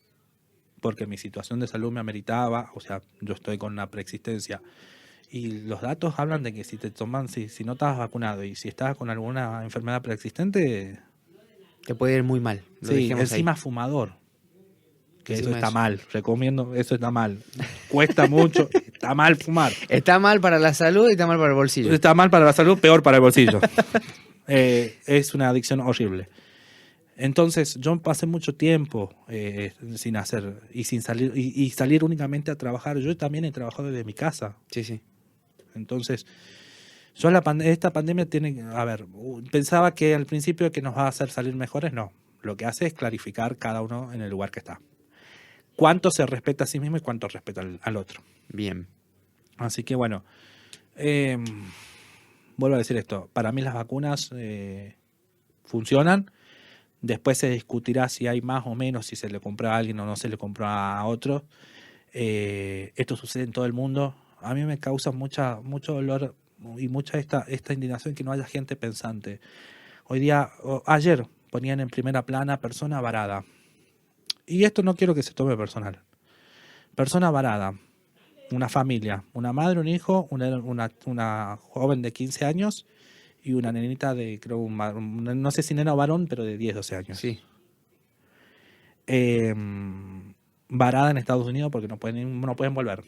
porque mi situación de salud me ameritaba, o sea, yo estoy con una preexistencia. Y los datos hablan de que si te toman, si no estás vacunado y si estás con alguna enfermedad preexistente, te puede ir muy mal. Sí, encima fumador. Que eso está mal, recomiendo, eso está mal. Cuesta mucho, está mal fumar. Está mal para la salud y está mal para el bolsillo. Está mal para la salud, peor para el bolsillo. Es una adicción horrible. Entonces, yo pasé mucho tiempo sin hacer y sin salir y salir únicamente a trabajar. Yo también he trabajado desde mi casa. Sí. Entonces, yo esta pandemia tiene, a ver, pensaba que al principio que nos va a hacer salir mejores, no. Lo que hace es clarificar cada uno en el lugar que está. cuánto se respeta a sí mismo y cuánto respeta al otro. Bien. Así que bueno, vuelvo a decir esto, para mí las vacunas funcionan. Después se discutirá si hay más o menos, si se le compró a alguien o no se le compró a otro. Esto sucede en todo el mundo. A mí me causa mucho dolor y mucha esta indignación que no haya gente pensante. Ayer ponían en primera plana persona varada. Y esto no quiero que se tome personal. Persona varada, una familia, una madre, un hijo, una joven de 15 años y una nenita de, creo, no sé si nena o varón, pero de 10, 12 años. Sí. Varada en Estados Unidos porque no pueden volver.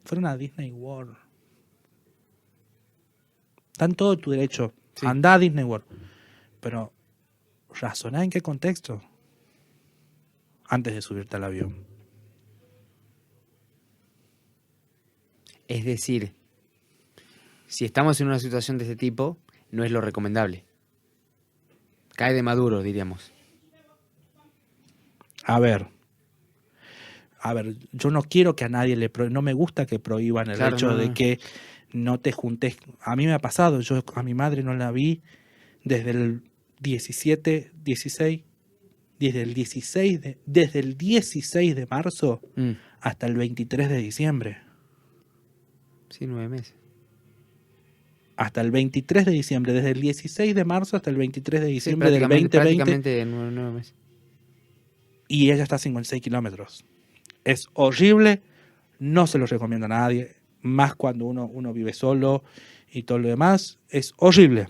Fueron a Disney World. Está en todo tu derecho. Sí. Andá a Disney World. Pero razoná en qué contexto antes de subirte al avión. Es decir, si estamos en una situación de este tipo, no es lo recomendable. Cae de maduro, diríamos. A ver, yo no quiero que a nadie no me gusta que prohíban el hecho de que no te juntes. A mí me ha pasado, yo a mi madre no la vi desde el 17, 16, desde el 16 de marzo hasta el 23 de diciembre. Sí, 9 meses. Hasta el 23 de diciembre, desde el 16 de marzo hasta el 23 de diciembre del 2020. Prácticamente 9 meses. Y ella está a 56 kilómetros. Es horrible, no se lo recomiendo a nadie, más cuando uno vive solo y todo lo demás. Es horrible.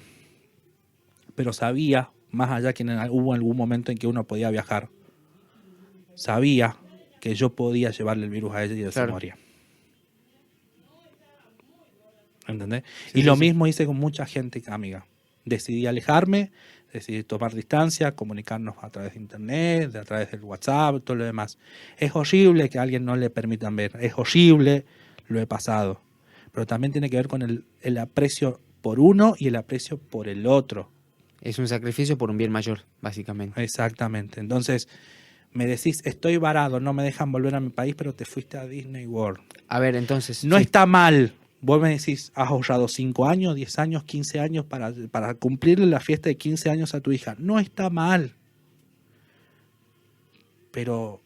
Pero sabía, más allá que hubo algún momento en que uno podía viajar, sabía que yo podía llevarle el virus a ella y ella se moría. ¿Entendés? Sí, y lo mismo hice con mucha gente amiga. Decidí alejarme, decidí tomar distancia, comunicarnos a través de internet, a través del WhatsApp, todo lo demás. Es horrible que a alguien no le permitan ver, es horrible, lo he pasado. Pero también tiene que ver con el aprecio por uno y el aprecio por el otro. Es un sacrificio por un bien mayor, básicamente. Exactamente. Entonces, me decís, estoy varado, no me dejan volver a mi país, pero te fuiste a Disney World. A ver, entonces... No está mal. Vos me decís, has ahorrado 5 años, 10 años, 15 años para cumplirle la fiesta de 15 años a tu hija. No está mal. Pero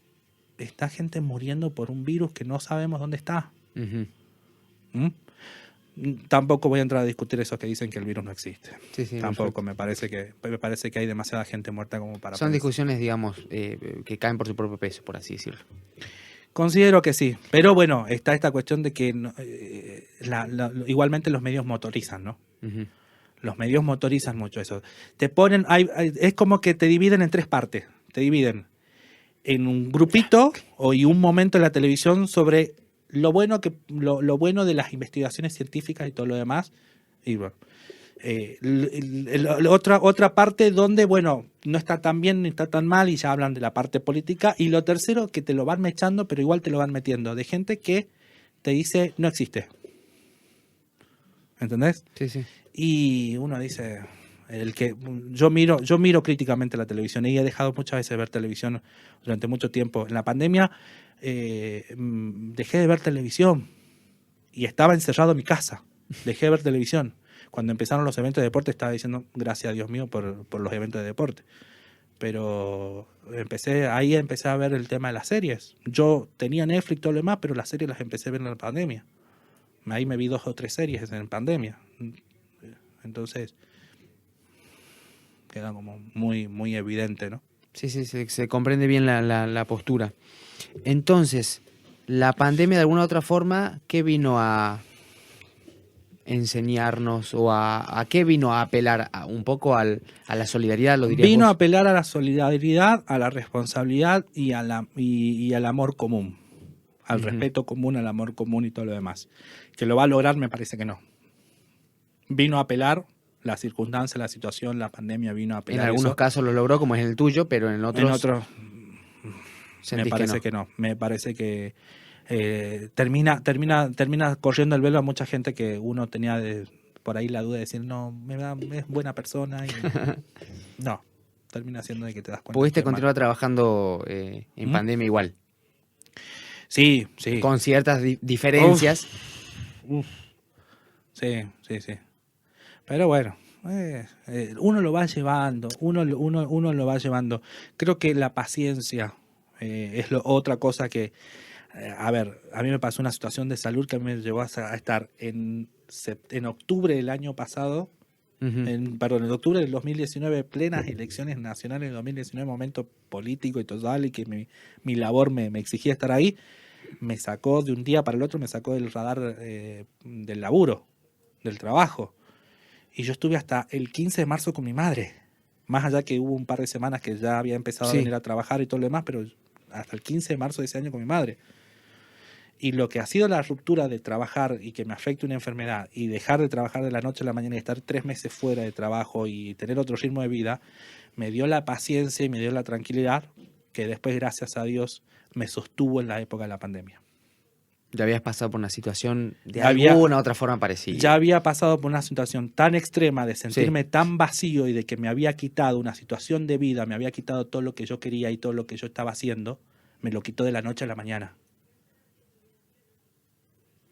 está gente muriendo por un virus que no sabemos dónde está. Tampoco voy a entrar a discutir esos que dicen que el virus no existe. Sí, tampoco, me parece que hay demasiada gente muerta como para... Son discusiones, digamos, que caen por su propio peso, por así decirlo. Considero que sí, pero bueno, está esta cuestión de que igualmente los medios motorizan, ¿no? Los medios motorizan mucho eso. Te ponen, es como que te dividen en 3 partes. Te dividen en un grupito y un momento en la televisión sobre lo bueno de las investigaciones científicas y todo lo demás. Y bueno, otra parte donde, bueno, no está tan bien ni está tan mal y ya hablan de la parte política. Y lo tercero, que te lo van mechando, pero igual te lo van metiendo, de gente que te dice no existe. ¿Entendés? Sí. Y uno dice, yo miro críticamente la televisión y he dejado muchas veces de ver televisión durante mucho tiempo. En la pandemia dejé de ver televisión y estaba encerrado en mi casa. Dejé de ver televisión. Cuando empezaron los eventos de deporte estaba diciendo gracias a Dios mío por los eventos de deporte. Pero empecé a ver el tema de las series. Yo tenía Netflix y todo lo demás, pero las series las empecé a ver en la pandemia. Ahí me vi 2 o 3 series en pandemia. Entonces queda como muy, muy evidente, ¿no? Sí, se comprende bien la postura. Entonces, la pandemia de alguna u otra forma, ¿qué vino a enseñarnos o a qué vino a apelar? Un poco a la solidaridad, lo dirías Vino vos. a apelar a la solidaridad, a la responsabilidad y al amor común. Al respeto común, al amor común y todo lo demás. Que lo va a lograr, me parece que no. Vino a apelar, la circunstancia, la situación, la pandemia vino a apelar. En algunos casos lo logró, como es el tuyo, pero en otros me parece que no. Me parece que termina corriendo el velo a mucha gente que uno tenía por ahí la duda de decir, no, es buena persona. Y no, termina siendo de que te das cuenta. ¿Pudiste continuar trabajando en pandemia igual? Sí, sí. con ciertas diferencias. Uf. Sí, sí, sí. Pero bueno, uno lo va llevando, uno lo va llevando. Creo que la paciencia es otra cosa que, a ver, a mí me pasó una situación de salud que a mí me llevó a estar en octubre del año pasado, Ujú. perdón, en octubre del 2019, plenas elecciones nacionales del 2019, momento político y total, y que mi labor me exigía estar ahí, me sacó de un día para el otro, me sacó del radar del laburo, del trabajo. Y yo estuve hasta el 15 de marzo con mi madre. Más allá que hubo un par de semanas que ya había empezado a venir Sí, a trabajar y todo lo demás, pero hasta el 15 de marzo de ese año con mi madre. Y lo que ha sido la ruptura de trabajar y que me afecte una enfermedad y dejar de trabajar de la noche a la mañana y estar 3 meses fuera de trabajo y tener otro ritmo de vida, me dio la paciencia y me dio la tranquilidad que después, gracias a Dios, me sostuvo en la época de la pandemia. ya habías pasado por una situación de Ya había, alguna otra forma ya parecida. había pasado por una situación tan extrema de Sí, sentirme tan vacío y de que me había quitado una situación de vida, me había quitado todo lo que yo quería y todo lo que yo estaba haciendo, me lo quitó de la noche a la mañana.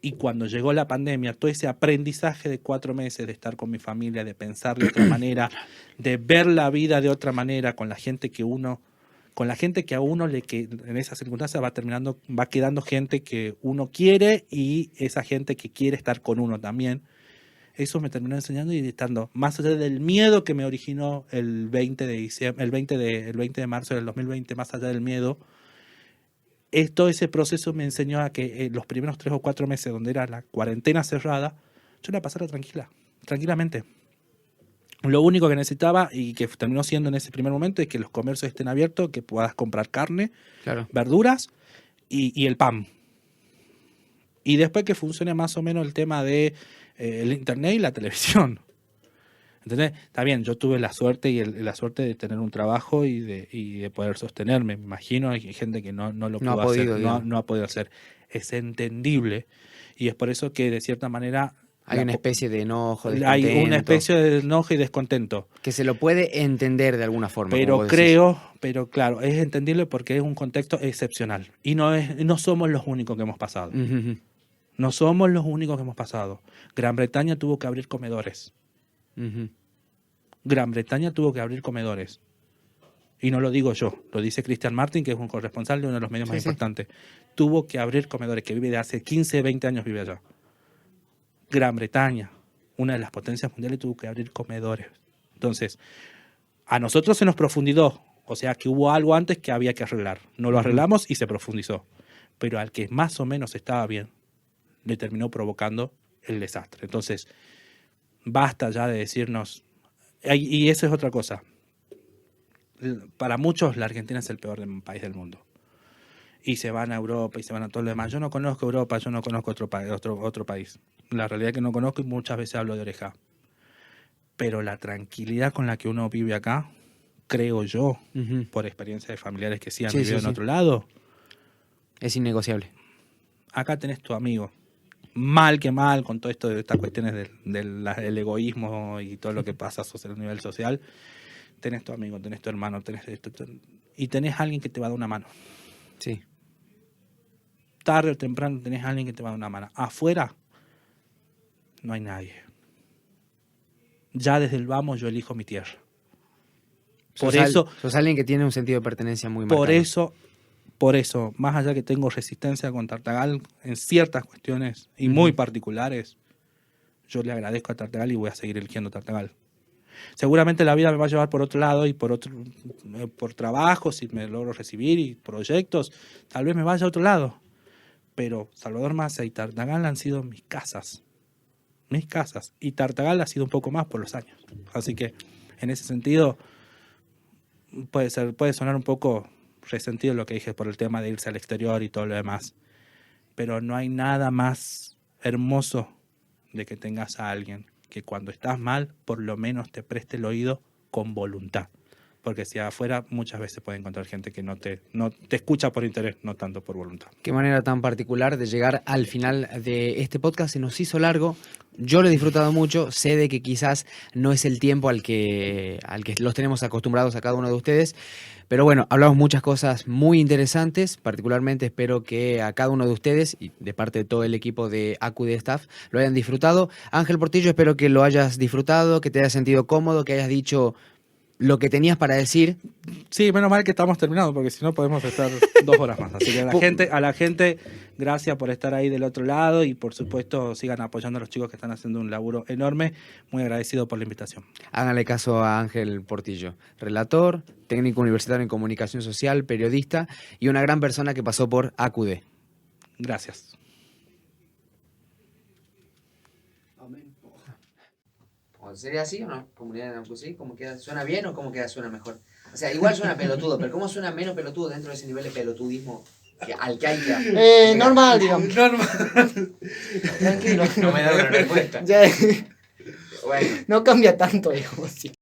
Y cuando llegó la pandemia, todo ese aprendizaje de 4 meses de estar con mi familia, de pensar de otra manera, de ver la vida de otra manera, con la gente que uno, con la gente que a uno que en esas circunstancias va quedando gente que uno quiere y esa gente que quiere estar con uno también. Eso me terminó enseñando y estando más allá del miedo que me originó el 20 de diciembre, el 20 de marzo del 2020, más allá del miedo, todo ese proceso me enseñó a que los primeros 3 o 4 meses donde era la cuarentena cerrada, yo la pasara tranquilamente. Lo único que necesitaba y que terminó siendo en ese primer momento es que los comercios estén abiertos, que puedas comprar carne, claro. verduras y el pan. Y después que funcione más o menos el tema de el internet y la televisión. ¿Entendés? Está bien, yo tuve la suerte la suerte de tener un trabajo y de poder sostenerme. Me imagino hay gente que no lo No ha pudo hacer, podido, digamos. no ha podido hacer. Es entendible y es por eso que de cierta manera Hay una especie de enojo, hay una descontento, especie de enojo y descontento. que se lo puede entender de alguna forma, como Pero vos decís. pero claro, es entendible porque es un contexto excepcional. Y no somos los únicos que hemos pasado. Ujú, ujú, No somos los únicos que hemos pasado. Gran Bretaña tuvo que abrir comedores. ujú. Gran Bretaña tuvo que abrir comedores. Y no lo digo yo, lo dice Christian Martin, que es un corresponsal de uno de los medios más Sí, sí. importantes. Tuvo que abrir comedores, que vive de hace 15, 20 años, vive allá. Gran Bretaña, una de las potencias mundiales, tuvo que abrir comedores. Entonces, a nosotros se nos profundizó, o sea que hubo algo antes que había que arreglar. No lo Ujú. arreglamos y se profundizó. Pero al que más o menos estaba bien, le terminó provocando el desastre. Entonces, basta ya de decirnos, y eso es otra cosa. Para muchos la Argentina es el peor país del mundo. Y se van a Europa y se van a todo lo demás. Yo no conozco Europa, yo no conozco otro país. La realidad es que no conozco y muchas veces hablo de oreja. Pero la tranquilidad con la que uno vive acá, creo yo, Ujú. por experiencia de familiares que sí han Sí, vivido sí, en sí. otro lado, Es innegociable. acá tenés tu amigo. Mal que mal, con todo esto de estas cuestiones del egoísmo y todo lo que pasa a nivel social, tenés tu amigo, tenés tu hermano, tenés esto, y tenés alguien que te va a dar una mano. Sí. Tarde o temprano tenés alguien que te va a dar una mano. Afuera no hay nadie. Ya desde el vamos yo elijo mi tierra. Por eso, Sos alguien que tiene un sentido de pertenencia muy por marcado. eso, por eso, más allá que tengo resistencia con Tartagal en ciertas cuestiones y muy Ujú. particulares, yo le agradezco a Tartagal y voy a seguir eligiendo Tartagal. Seguramente la vida me va a llevar por otro lado y por trabajo, si me logro recibir y proyectos, tal vez me vaya a otro lado. Pero Salvador Massa y Tartagal han sido mis casas. Mis casas. Y Tartagal ha sido un poco más por los años. Así que, en ese sentido, puede sonar un poco resentido lo que dije por el tema de irse al exterior y todo lo demás. Pero no hay nada más hermoso de que tengas a alguien que cuando estás mal, por lo menos te preste el oído con voluntad. porque si afuera muchas veces puede encontrar gente que no te escucha por interés, no tanto por voluntad. Qué manera tan particular de llegar al final de este podcast. Se nos hizo largo. Yo lo he disfrutado mucho. Sé de que quizás no es el tiempo al que los tenemos acostumbrados a cada uno de ustedes. Pero bueno, hablamos muchas cosas muy interesantes. Particularmente espero que a cada uno de ustedes y de parte de todo el equipo de ACUD Staff lo hayan disfrutado. Ángel Portillo, espero que lo hayas disfrutado, que te hayas sentido cómodo, que hayas dicho lo que tenías para decir. Sí, menos mal que estamos terminados, porque si no podemos estar 2 horas más. Así que a la gente, gracias por estar ahí del otro lado y por supuesto sigan apoyando a los chicos que están haciendo un laburo enorme. Muy agradecido por la invitación. Háganle caso a Ángel Portillo, relator, técnico universitario en comunicación social, periodista y una gran persona que pasó por ACUD. Gracias. ¿Sería así o no? ¿Comunidad de Nampusí? ¿Cómo queda? ¿Suena bien o cómo queda? ¿Suena mejor? O sea, igual suena pelotudo, pero ¿cómo suena menos pelotudo dentro de ese nivel de pelotudismo al que hay que... normal, digamos. Normal. Tranquilo. No me da una respuesta. Ya, Bueno. no cambia tanto, digamos. Sí.